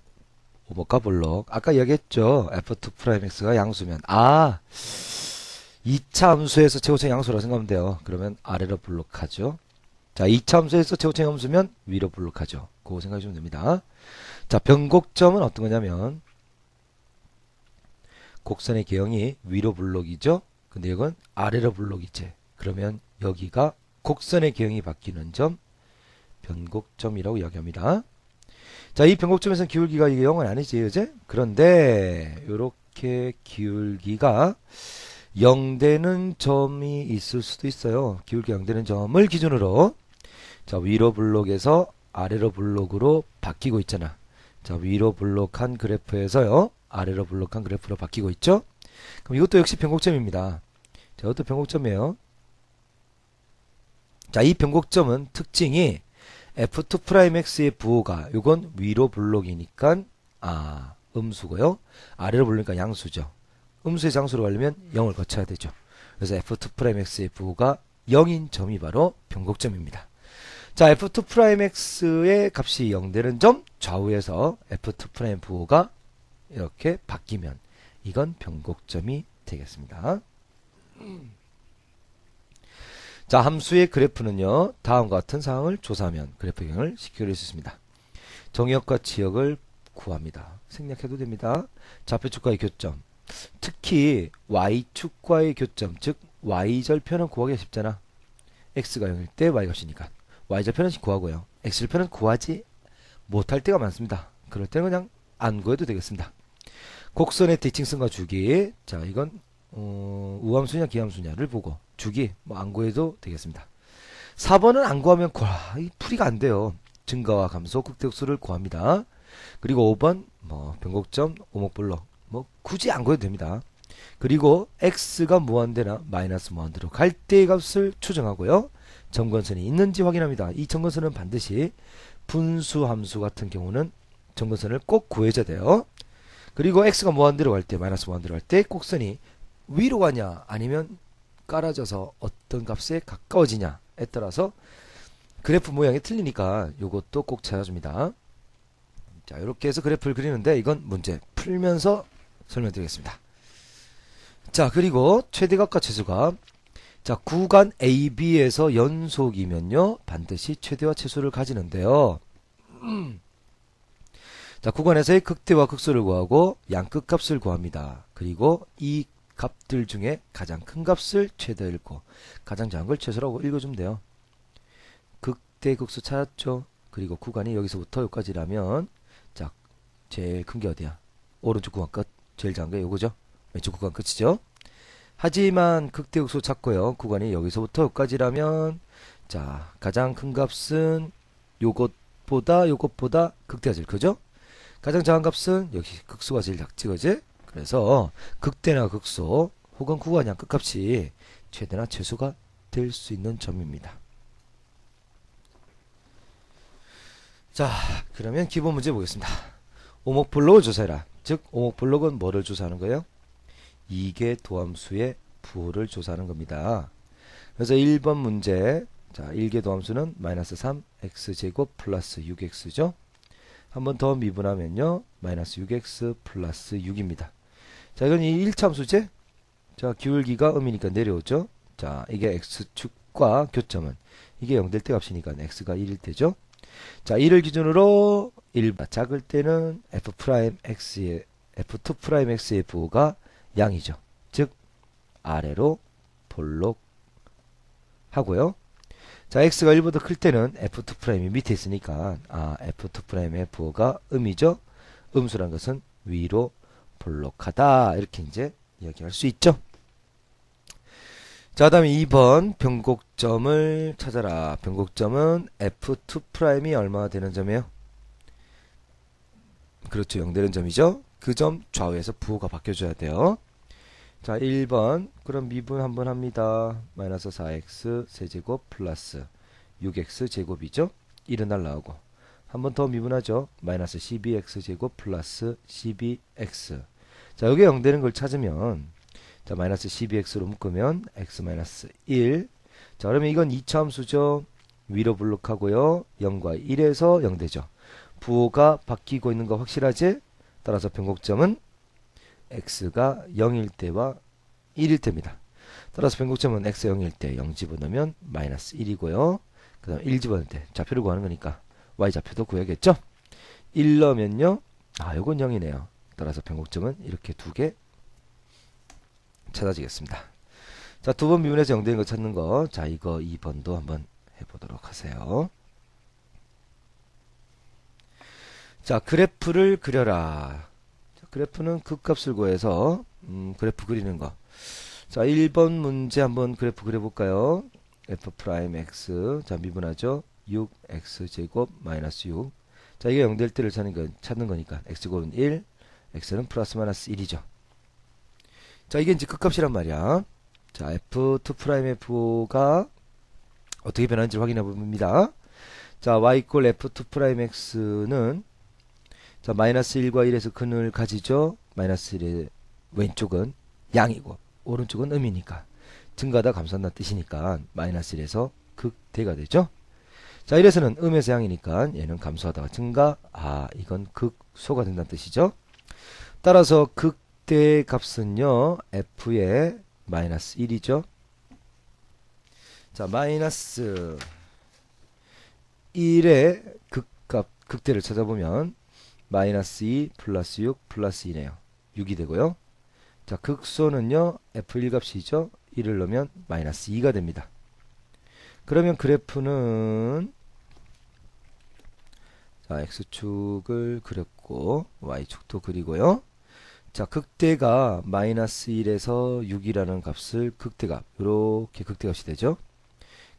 오목과 블록 아까 얘기했죠. f2'x가 양수면 2차 함수에서 최고점 양수라고 생각하면 돼요. 그러면 아래로 블록하죠. 자, 2차 함수에서 최고점 함수면 위로 블록하죠. 그거 생각하시면 됩니다. 자, 변곡점은 어떤 거냐면 곡선의 개형이 위로 블록이죠. 근데 이건 아래로 블록이지. 그러면 여기가 곡선의 개형이 바뀌는 점 변곡점이라고 이야기합니다. 자, 이 변곡점에서는 기울기가 이게 0은 아니지, 그제? 그런데 이렇게 기울기가 0 되는 점이 있을 수도 있어요. 기울기 0 되는 점을 기준으로 자, 위로 블록에서 아래로 블록으로 바뀌고 있잖아. 자, 위로 블록한 그래프에서요 아래로 블록한 그래프로 바뀌고 있죠. 그럼 이것도 역시 변곡점입니다. 자, 이것도 변곡점이에요. 자, 이 변곡점은 특징이 f2'x의 부호가 요건 위로 블록이니까 음수고요. 아래로 블록이니까 양수죠. 음수에서 양수로 가려면 0을 거쳐야 되죠. 그래서 f2'x의 부호가 0인 점이 바로 변곡점입니다. 자, f2'x의 값이 0 되는 점 좌우에서 f2' 부호가 이렇게 바뀌면 이건 변곡점이 되겠습니다. 자, 함수의 그래프는요 다음과 같은 사항을 조사하면 그래프 경을 쉽게 그릴 수 있습니다. 정역과 지역을 구합니다. 생략해도 됩니다. 좌표축과의 교점, 특히 y축과의 교점, 즉 y절편은 구하기가 쉽잖아. x가 0일 때 y값이니까 y절편은 구하고요 x절편은 구하지 못할 때가 많습니다. 그럴 때는 그냥 안 구해도 되겠습니다. 곡선의 대칭선과 주기, 자, 이건 우함수냐 기함수냐를 보고 주기 뭐 안 구해도 되겠습니다. 4번은 안 구하면 풀이가 안 돼요. 증가와 감소 극대극소를 구합니다. 그리고 5번 뭐 변곡점 오목블록 뭐 굳이 안 구해도 됩니다. 그리고 x가 무한대나 마이너스 무한대로 갈 때의 값을 추정하고요 점근선이 있는지 확인합니다. 이 점근선은 반드시 분수 함수 같은 경우는 점근선을 꼭 구해줘야 돼요. 그리고 x가 무한대로 갈 때 마이너스 무한대로 갈 때 곡선이 위로 가냐 아니면 깔아져서 어떤 값에 가까워지냐에 따라서 그래프 모양이 틀리니까 요것도 꼭 찾아줍니다. 자, 이렇게 해서 그래프를 그리는데 이건 문제 풀면서 설명드리겠습니다. 자, 그리고 최대값과 최소값. 자, 구간 AB에서 연속이면요 반드시 최대와 최소를 가지는데요. 자, 구간에서의 극대와 극소를 구하고 양끝값을 구합니다. 그리고 이 값들 중에 가장 큰 값을 최대 읽고 가장 작은 걸 최소라고 읽어주면 돼요. 극대 극소 찾았죠? 그리고 구간이 여기서부터 여기까지라면 자, 제일 큰 게 어디야? 오른쪽 구간 끝. 제일 작은 게 요거죠? 왼쪽 구간 끝이죠? 하지만 극대극소 찾고요. 구간이 여기서부터 여기까지라면 자, 가장 큰 값은 요것보다 극대가 제일 크죠? 가장 작은 값은 역시 극소가 제일 작지, 그지? 그래서 극대나 극소 혹은 구간이랑 끝값이 최대나 최소가 될 수 있는 점입니다. 자, 그러면 기본 문제 보겠습니다. 오목블록을 조사해라. 즉, 오목블록은 뭐를 조사하는 거예요? 이계 도함수의 부호를 조사하는 겁니다. 그래서 1번 문제, 자, 1계 도함수는 마이너스 3x제곱 플러스 6x죠. 한 번 더 미분하면요, 마이너스 6x 플러스 6입니다. 자, 이건 이 1차 함수제. 자, 기울기가 음이니까 내려오죠. 자, 이게 x축과 교점은 이게 0 될 때 값이니까 x가 1일 때죠. 자, 1을 기준으로 1보다 작을 때는 f2'x의 부호가 양이죠. 즉 아래로 볼록 하고요. 자, x가 1보다 클 때는 f2'이 밑에 있으니까 f2'의 부호가 음이죠. 음수란 것은 위로 볼록하다. 이렇게 이제 이야기할 수 있죠. 자, 다음에 2번 변곡점을 찾아라. 변곡점은 f2'이 얼마나 되는 점이에요? 그렇죠. 0 되는 점이죠. 그 점 좌우에서 부호가 바뀌어줘야 돼요. 자, 1번 그럼 미분 한번 합니다. 마이너스 4x 세제곱 플러스 6x 제곱이죠. 1은 날라오고 한 번 더 미분하죠. 마이너스 12x 제곱 플러스 12x. 자, 여기 0 되는 걸 찾으면 자, 마이너스 12x로 묶으면 x 마이너스 1. 자, 그러면 이건 2차 함수죠. 위로 블록하고요. 0과 1에서 0 되죠. 부호가 바뀌고 있는 거 확실하지? 따라서 변곡점은 x가 0일 때와 1일 때입니다. 따라서 변곡점은 x 0일 때 0 집어넣으면 마이너스 1이고요. 그 다음 1 집어넣을 때 좌표를 구하는 거니까 y좌표도 구해야겠죠? 1 넣으면요. 요건 0이네요. 따라서 변곡점은 이렇게 두 개 찾아지겠습니다. 자, 두 번 미분해서 0 되는 거 찾는 거. 자, 이거 2번도 한번 해보도록 하세요. 자, 그래프를 그려라. 자, 그래프는 극값을 구해서 그래프 그리는 거. 자, 1번 문제 한번 그래프 그려볼까요? f'x. 자, 미분하죠. 6x제곱 마이너스 6. 자, 이게 0 될 때를 찾는 거니까 x제곱은 1, x는 플러스 마이너스 1이죠. 자, 이게 이제 극값이란 말이야. 자, f2'의 부호가 어떻게 변하는지 확인해 봅니다. 자, y 이퀄 f2'x는 자, 마이너스 1과 1에서 근을 가지죠. 마이너스 1의 왼쪽은 양이고 오른쪽은 음이니까 증가하다 감소한다는 뜻이니까 마이너스 1에서 극대가 되죠. 자, 1에서는 음에서 양이니까 얘는 감소하다가 증가. 이건 극소가 된다는 뜻이죠. 따라서 극대 값은요, f의 마이너스 1이죠. 자, 마이너스 1의 극값, 극대를 찾아보면 마이너스 2 플러스 6 플러스 2네요. 6이 되고요. 자, 극소는요, f1 값이죠. 1을 넣으면 마이너스 2가 됩니다. 그러면 그래프는 자, x축을 그렸고 y축도 그리고요. 자, 극대가 마이너스 1에서 6이라는 값을 극대값, 이렇게 극대값이 되죠.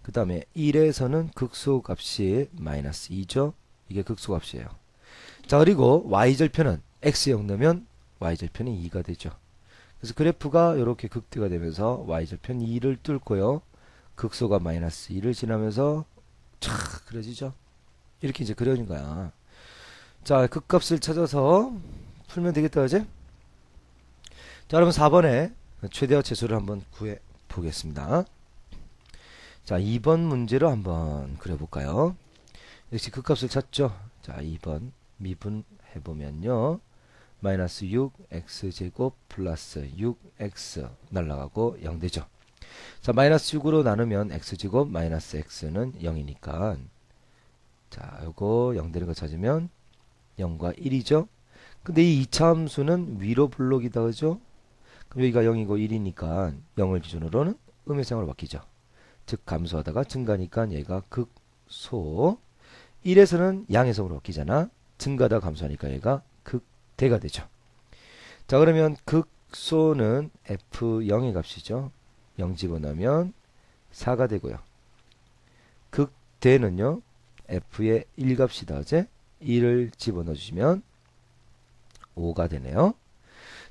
그 다음에 1에서는 극소값이 마이너스 2죠. 이게 극소값이에요. 자, 그리고 y절편은 x 0 넣으면 y절편이 2가 되죠. 그래서 그래프가 이렇게 극대가 되면서 y절편 2를 뚫고요. 극소가 마이너스 2를 지나면서 촥 그려지죠. 이렇게 이제 그려진 거야. 자, 극값을 찾아서 풀면 되겠다, 그지? 자, 그러면 4번에 최대와 최소를 한번 구해 보겠습니다. 자, 2번 문제로 한번 그려볼까요? 역시 극값을 찾죠. 자, 2번 미분해 보면요. 마이너스 6x제곱 플러스 6x 날라가고 0 되죠. 자, 마이너스 6으로 나누면 x제곱 마이너스 x는 0이니까 자, 요거 0 되는 거 찾으면 0과 1이죠. 근데 이 2차 함수는 위로 블록이다, 그죠? 그럼 여기가 0이고 1이니까 0을 기준으로는 음의 상으로 바뀌죠. 즉 감소하다가 증가니까 얘가 극소. 1에서는 양에서으로 바뀌잖아. 증가다 감소하니까 얘가 극대가 되죠. 자, 그러면 극소는 f0의 값이죠. 0 집어넣으면 4가 되고요. 극대는요, f의 1값이다. 이제 1을 집어넣어 주시면 5가 되네요.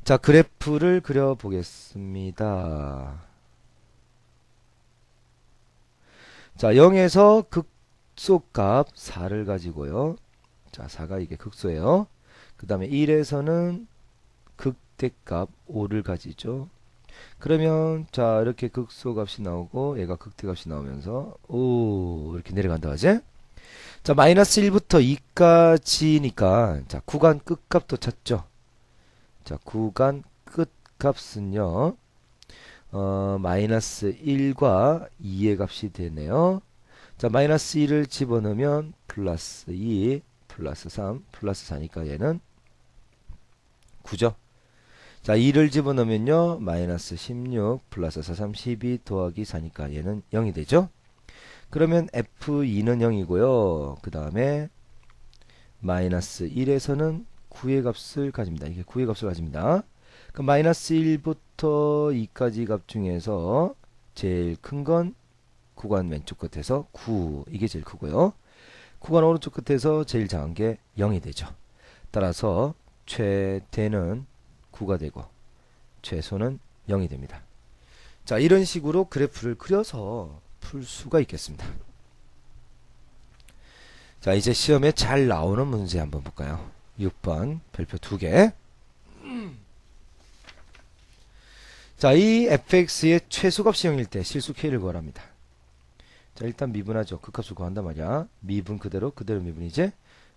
자, 그래프를 그려보겠습니다. 자, 0에서 극소값 4를 가지고요. 자, 4가 이게 극소예요. 그 다음에 1에서는 극대값 5를 가지죠. 그러면 자, 이렇게 극소값이 나오고 얘가 극대값이 나오면서 이렇게 내려간다 하지? 자, 마이너스 1부터 2까지니까 자, 구간 끝값도 찾죠. 자, 구간 끝값은요. 마이너스 1과 2의 값이 되네요. 자, 마이너스 1을 집어넣으면 플러스 2, 플러스 3, 플러스 4니까 얘는 9죠. 자, 2를 집어넣으면요. 마이너스 16, 플러스 4, 3, 12 더하기 4니까 얘는 0이 되죠. 그러면 F2는 0이고요. 그 다음에 마이너스 1에서는 9의 값을 가집니다. 이게 9의 값을 가집니다. 그 마이너스 1부터 2까지 값 중에서 제일 큰 건 구간 왼쪽 끝에서 9. 이게 제일 크고요. 구간 오른쪽 끝에서 제일 작은 게 0이 되죠. 따라서 최대는 9가 되고 최소는 0이 됩니다. 자, 이런 식으로 그래프를 그려서 풀 수가 있겠습니다. 자, 이제 시험에 잘 나오는 문제 한번 볼까요? 6번 별표 2개. 자, 이 fx의 최소값이 0일 때 실수 k를 구하랍니다. 자, 일단 미분하죠. 극값을 구한단 말이야. 미분 그대로 미분이지.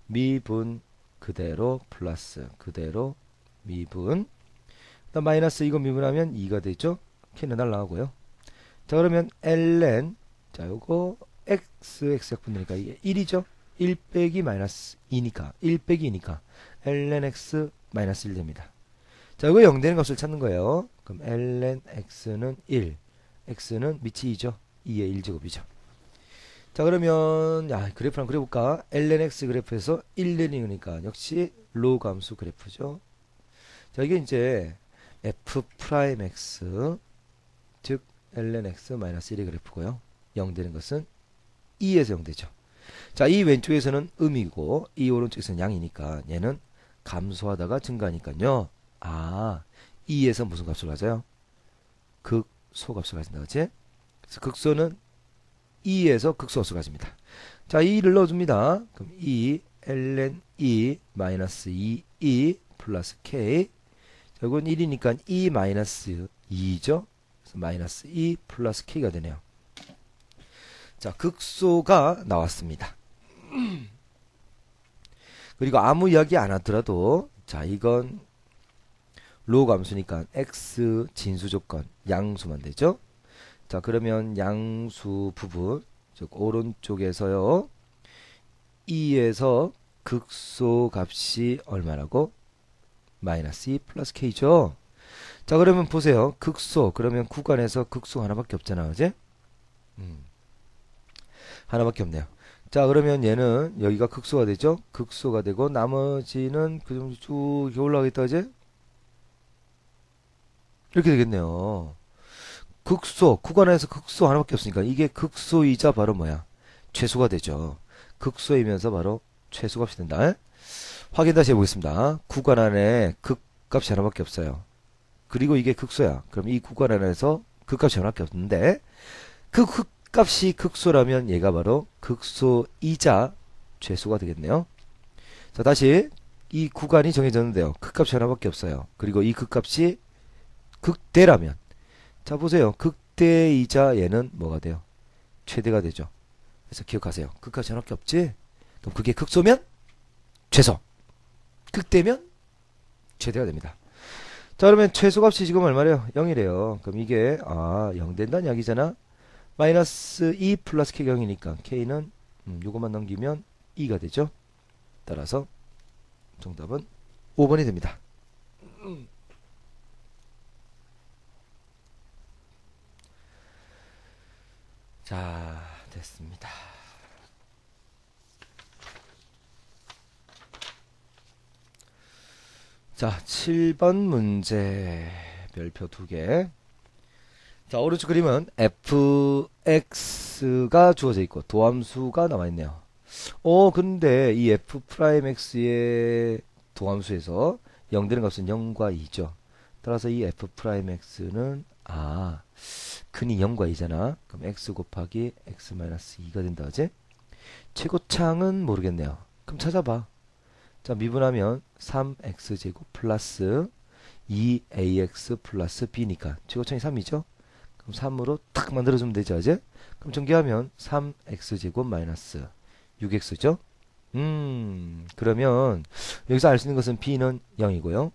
미분 그대로 플러스 그대로 미분. 그다음 마이너스 이거 미분하면 2가 되죠. k는 날라가고요. 자, 그러면 ln 자, 요거 x 약분되니까 이게 1이죠. 1 빼기 마이너스 2니까 1 빼기 2니까 ln x 마이너스 1 됩니다. 자, 이거 0 되는 값을 찾는 거예요. 그럼 ln x는 1, x는 밑이 2죠. 2의 1제곱이죠. 자, 그러면 그래프 한번 그려볼까? ln x 그래프에서 1 내리니까 역시 로그 함수 그래프죠. 자, 이게 이제 f 프라임 x 즉 ln x 마이너스 1의 그래프고요. 0 되는 것은 2에서 0 되죠. 자, 이 왼쪽에서는 음이고 이 오른쪽에서는 양이니까 얘는 감소하다가 증가하니까요. 2에서 무슨 값을 가져요? 극소값을 가진다. 그치? 그래서 극소는 2에서 극소값을 가집니다. 자, 2를 넣어줍니다. 그럼 2 ln 2 마이너스 2 플러스 k. 자, 이건 1이니까 2 마이너스 2죠. 그래서 마이너스 2 플러스 k가 되네요. 자, 극소가 나왔습니다. 그리고 아무 이야기 안 하더라도 자, 이건 로그 함수니까 x 진수 조건 양수만 되죠. 자, 그러면 양수 부분 즉 오른쪽에서요 2에서 극소 값이 얼마라고? 마이너스 2 플러스 k죠. 자, 그러면 보세요. 극소 그러면 구간에서 극소 하나밖에 없잖아. 그지? 하나밖에 없네요. 자, 그러면 얘는 여기가 극소가 되죠. 극소가 되고 나머지는 그 정도 쭉 이렇게 올라가겠다. 그지? 이렇게 되겠네요. 극소, 구간에서 극소 하나밖에 없으니까 이게 극소이자 바로 뭐야? 최소가 되죠. 극소이면서 바로 최소값이 된다. 확인 다시 해보겠습니다. 구간 안에 극값이 하나밖에 없어요. 그리고 이게 극소야. 그럼 이 구간 안에서 극값이 하나밖에 없는데 그 극값이 극소라면 얘가 바로 극소이자 최소가 되겠네요. 자, 다시 이 구간이 정해졌는데요. 극값이 하나밖에 없어요. 그리고 이 극값이 극대라면 자, 보세요. 극대이자 얘는 뭐가 돼요? 최대가 되죠. 그래서 기억하세요. 극값이 하나밖에 없지? 그럼 그게 극소면 최소. 극대면 최대가 됩니다. 자, 그러면 최소값이 지금 얼마래요? 0이래요. 그럼 이게 0 된다는 이야기잖아. 마이너스 2 플러스 k가 0이니까 k는 요것만 넘기면 2가 되죠. 따라서 정답은 5번이 됩니다. 자, 됐습니다. 자, 7번 문제 별표 2개. 자, 오른쪽 그림은 fx가 주어져 있고 도함수가 나와 있네요. 근데 이 f'x의 도함수에서 0 되는 값은 0과 2죠. 따라서 이 f'x는 근이 0과 2잖아. 그럼 x 곱하기 x-2가 된다, 그지? 최고창은 모르겠네요. 그럼 찾아봐. 자, 미분하면 3x제곱 플러스 2ax 플러스 b니까 최고창이 3이죠? 그럼 3으로 탁 만들어주면 되죠, 이제? 그럼 전개하면 3x제곱 마이너스 6x죠? 그러면 여기서 알 수 있는 것은 b는 0이고요.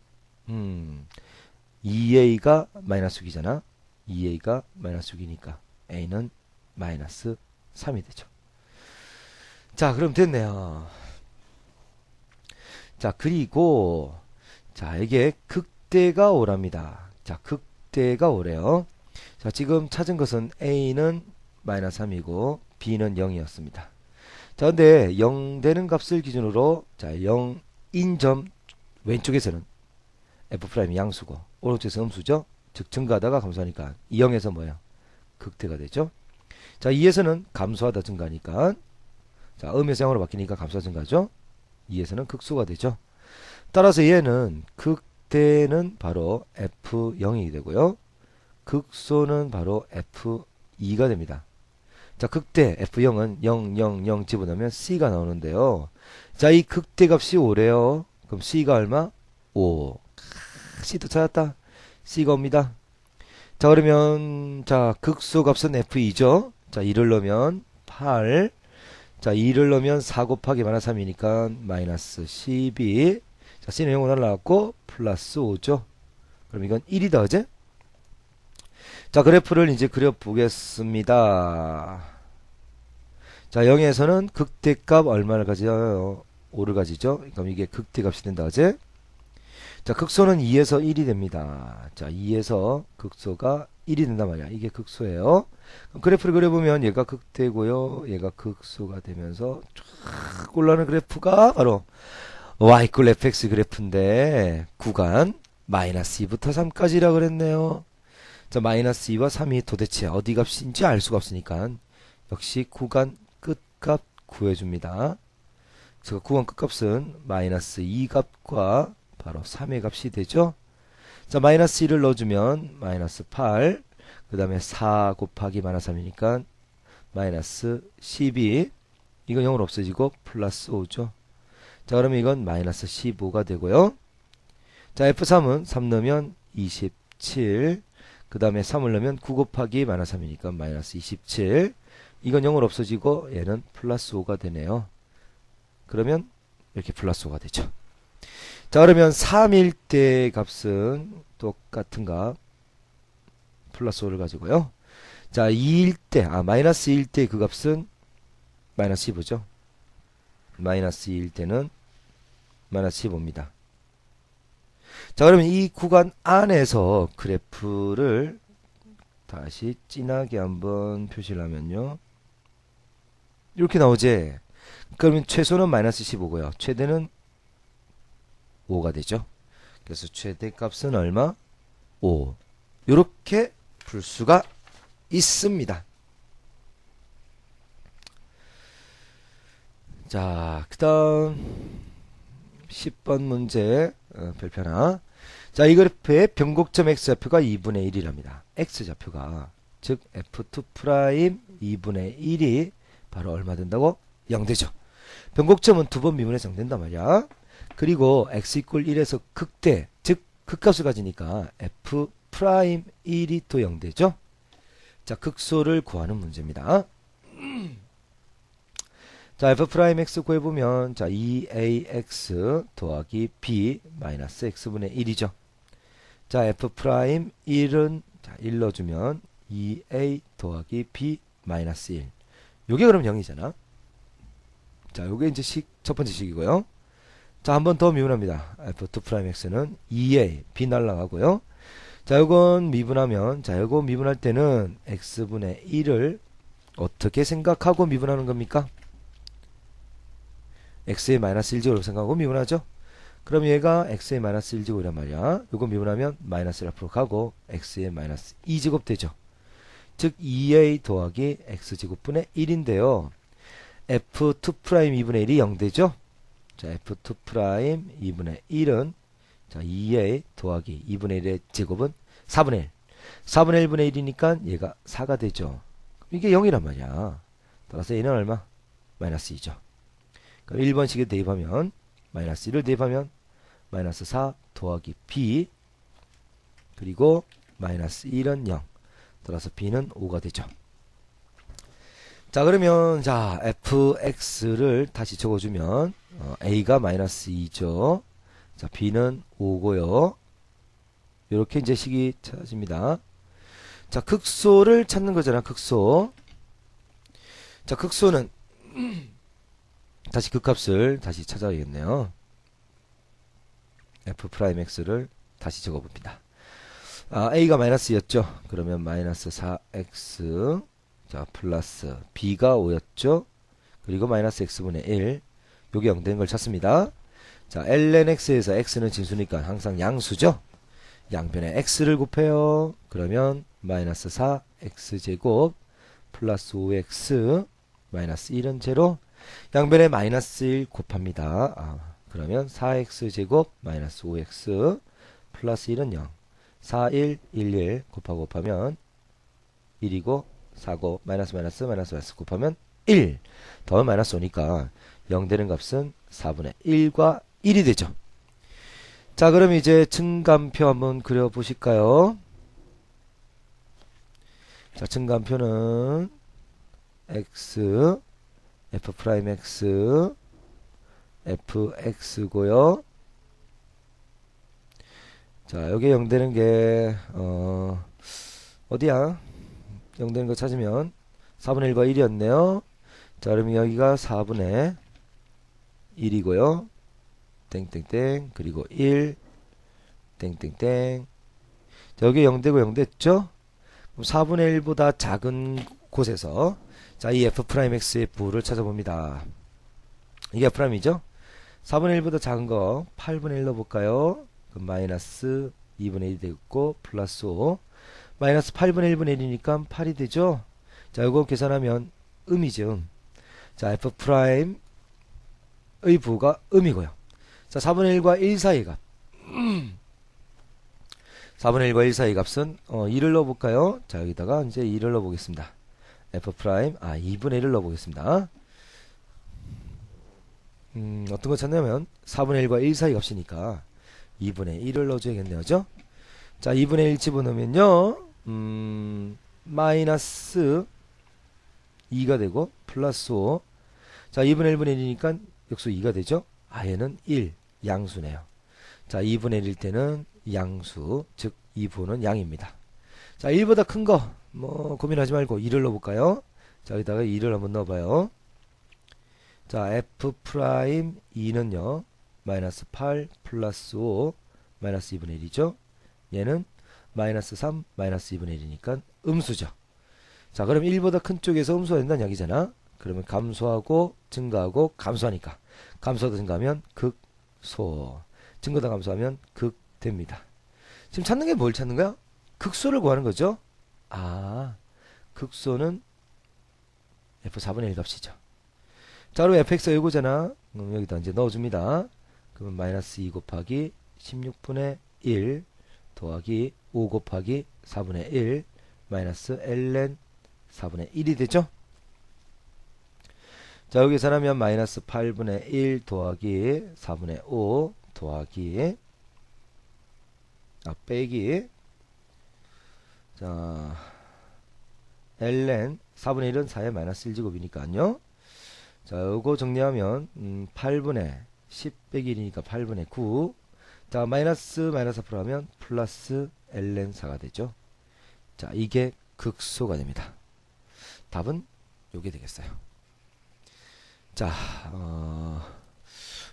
2a가 마이너스 6이잖아. 2a가 마이너스 6이니까 a는 마이너스 3이 되죠. 자, 그럼 됐네요. 자, 그리고 자, 이게 극대가 오랍니다. 자, 극대가 오래요. 자, 지금 찾은 것은 a는 마이너스 3이고 b는 0이었습니다. 자, 근데 0 되는 값을 기준으로 자, 0인 점 왼쪽에서는 f' 양수고 오른쪽에서 음수죠. 즉 증가하다가 감소하니까 이 0에서 뭐예요? 극대가 되죠. 자, 2에서는 감소하다 증가하니까 자, 음에서 0으로 바뀌니까 감소하 증가죠. 2에서는 극소가 되죠. 따라서 얘는 극대는 바로 f0이 되고요. 극소는 바로 f2가 됩니다. 자, 극대 f0은 0, 0, 0 집어넣으면 c가 나오는데요. 자, 이 극대 값이 5래요. 그럼 c가 얼마? 5. c도 찾았다. c가 옵니다. 자, 그러면 자, 극소 값은 f2죠. 자, 2를 넣으면 8. 자, 2를 넣으면 4 곱하기 마이너스 3이니까 마이너스 12. 자, c는 0으로 날라갔고 플러스 5죠. 그럼 이건 1이다, 그제? 자, 그래프를 이제 그려보겠습니다. 자, 0에서는 극대값 얼마를 가져요? 5를 가지죠. 그럼 이게 극대값이 된다, 그제? 자, 극소는 2에서 1이 됩니다. 자, 2에서 극소가 1이 된단 말이야. 이게 극소예요. 그럼 그래프를 그려보면 얘가 극대고요. 얘가 극소가 되면서 쫙 올라오는 그래프가 바로 y = fx 그래프인데 구간 마이너스 2부터 3까지라 그랬네요. 자, 마이너스 2와 3이 도대체 어디 값인지 알 수가 없으니까 역시 구간 끝값 구해줍니다. 그 구간 끝값은 마이너스 2 값과 바로 3의 값이 되죠. 자, 마이너스 1을 넣어주면 마이너스 8, 그 다음에 4 곱하기 마이너스 3이니까 마이너스 12, 이건 0으로 없어지고 플러스 5죠. 자, 그러면 이건 마이너스 15가 되고요. 자, F3은 3 넣으면 27, 그 다음에 3을 넣으면 9 곱하기 마이너스 3이니까 마이너스 27, 이건 0으로 없어지고 얘는 플러스 5가 되네요. 그러면 이렇게 플러스 5가 되죠. 자, 그러면 3일 때 값은 똑같은가? 플러스 5를 가지고요. 자, 2일 때, 마이너스 2일 때 그 값은 마이너스 15죠. 마이너스 2일 때는 마이너스 15입니다. 자, 그러면 이 구간 안에서 그래프를 다시 진하게 한번 표시를 하면요. 이렇게 나오지? 그러면 최소는 마이너스 15고요. 최대는 5가 되죠. 그래서 최대값은 얼마? 5. 이렇게 풀 수가 있습니다. 자, 그 다음 10번 문제 별표 하나. 자, 이 그래프의 변곡점 x좌표가 2분의 1이랍니다. x좌표가 즉 f2' 2분의 1이 바로 얼마 된다고? 0 되죠. 변곡점은 두 번 미분해서 0 된단 말이야. 그리고 x = 1에서 극대, 즉 극값을 가지니까 f'1이 또 0 되죠. 자, 극소를 구하는 문제입니다. 자, f'x 구해보면 자, 2ax 더하기 b 마이너스 x분의 1이죠. 자, f'1은 자, 1 넣어주면 2a 더하기 b 마이너스 1. 요게 그럼 0이잖아. 자, 요게 이제 첫 번째 식이고요. 자, 한 번 더 미분합니다. f2'x는 2a, b 날라가고요. 자, 요건 미분하면, 자, 요거 미분할 때는 x분의 1을 어떻게 생각하고 미분하는 겁니까? x의 마이너스 1제곱 생각하고 미분하죠. 그럼 얘가 x의 마이너스 1제곱이란 말이야. 요거 미분하면 마이너스 1 앞으로 가고 x의 마이너스 2제곱 되죠. 즉 2a 더하기 x제곱분의 1인데요. f2 프라임 2분의 1이 0 되죠. 자, f2 프라임 2분의 1은 자 2a 더하기 2분의 1의 제곱은 4분의 1. 4분의 1분의 1이니까 얘가 4가 되죠. 이게 0이란 말이야. 따라서 얘는 얼마? 마이너스 2죠. 그럼 1번식에 대입하면 마이너스 1을 대입하면 마이너스 4 더하기 b 그리고 마이너스 1은 0. 따라서 b는 5가 되죠. 자, 그러면 자 fx를 다시 적어주면 a가 마이너스 2죠. 자, b는 5고요. 이렇게 이제 식이 찾아집니다. 자, 극소를 찾는 거잖아. 극소. 자, 극소는 다시 극값을 다시 찾아야겠네요. f 프라임 x를 다시 적어봅니다. a가 마이너스였죠. 그러면 마이너스 4x 자 플러스 b가 5였죠. 그리고 마이너스 x분의 1 요게 0 된 걸 찾습니다. 자 ln x에서 x는 진수니까 항상 양수죠. 양변에 x를 곱해요. 그러면 마이너스 4x제곱 플러스 5x 마이너스 1은 제로. 양변에 마이너스 1 곱합니다. 그러면 4x제곱 마이너스 5x 플러스 1은 0. 4, 1, 1, 1 곱하면 1이고 4고 마이너스 마이너스 마이너스 마이너스 곱하면 1 더하면 마이너스 5니까 0 되는 값은 4분의 1과 1이 되죠. 자, 그럼 이제 증감표 한번 그려보실까요? 자, 증감표는 x f 프라임 x fx고요. 자, 여기 0 되는 게 어디야? 0 되는 거 찾으면 4분의 1과 1이었네요. 자, 그러면 여기가 4분의 1이고요. 땡땡땡 그리고 1 땡땡땡. 자, 여기 0 되고 0 됐죠? 그럼 4분의 1보다 작은 곳에서 자, 이 f 프라임 x의 부를 찾아봅니다. 이게 f 프라임이죠? 4분의 1보다 작은 거 8분의 1 넣어볼까요? 그럼 마이너스 2분의 1이 되겠고 플러스 5 마이너스 8분의 1분의 1이니까 8이 되죠. 자, 이거 계산하면 음이죠. 자, f 프라임의 부가 음이고요. 자, 4분의 1과 1 사이 값 4분의 1과 1 사이 값은 2를 넣어볼까요? 자, 여기다가 이제 2를 넣어보겠습니다. f 프라임 2분의 1을 넣어보겠습니다. 어떤 거 찾냐면 4분의 1과 1 사이 값이니까 2분의 1을 넣어줘야겠네요. 그죠? 자, 2분의 1 집어넣으면요 마이너스 2가 되고 플러스 5 자, 2분의 1분의 1이니까 역수 2가 되죠? 얘는 1 양수네요. 자, 2분의 1일 때는 양수 즉 2부는 양입니다. 자, 1보다 큰 거 뭐 고민하지 말고 2를 넣어볼까요? 자, 여기다가 2를 한번 넣어봐요. 자, f 프라임 2는요 마이너스 8 플러스 5 마이너스 2분의 1이죠. 얘는 마이너스 3 마이너스 2분의 1이니까 음수죠. 자, 그럼 1보다 큰 쪽에서 음수가 된다는 이야기잖아. 그러면 감소하고 증가하고 감소하니까 감소하다 증가하면 극소 증가하다 감소하면 극됩니다. 지금 찾는 게 뭘 찾는 거야? 극소를 구하는 거죠. 극소는 f4분의 1 값이죠. 자, 그럼 fx가 이거잖아. 그럼 여기다 이제 넣어줍니다. 그러면 마이너스 2 곱하기 16분의 1 더하기 5 곱하기 4분의 1 마이너스 ln 4분의 1이 되죠. 자, 여기 계산하면 마이너스 8분의 1 더하기 4분의 5 더하기 빼기 자 ln 4분의 1은 4의 마이너스 1제곱이니까요. 자, 요거 정리하면 8분의 10 빼기 1이니까 8분의 9 자, 마이너스 마이너스 앞으로 하면 플러스 ln 4가 되죠. 자, 이게 극소가 됩니다. 답은 요게 되겠어요. 자,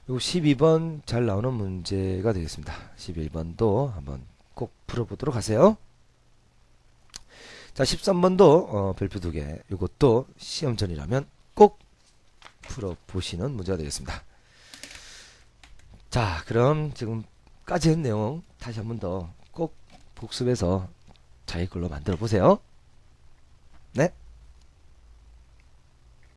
요 12번 잘 나오는 문제가 되겠습니다. 11번도 한번 꼭 풀어보도록 하세요. 자, 13번도 별표 2개 요것도 시험 전이라면 꼭 풀어보시는 문제가 되겠습니다. 자, 그럼 지금까지 한 내용 다시 한 번 더 꼭 복습해서 자기 걸로 만들어 보세요. 네.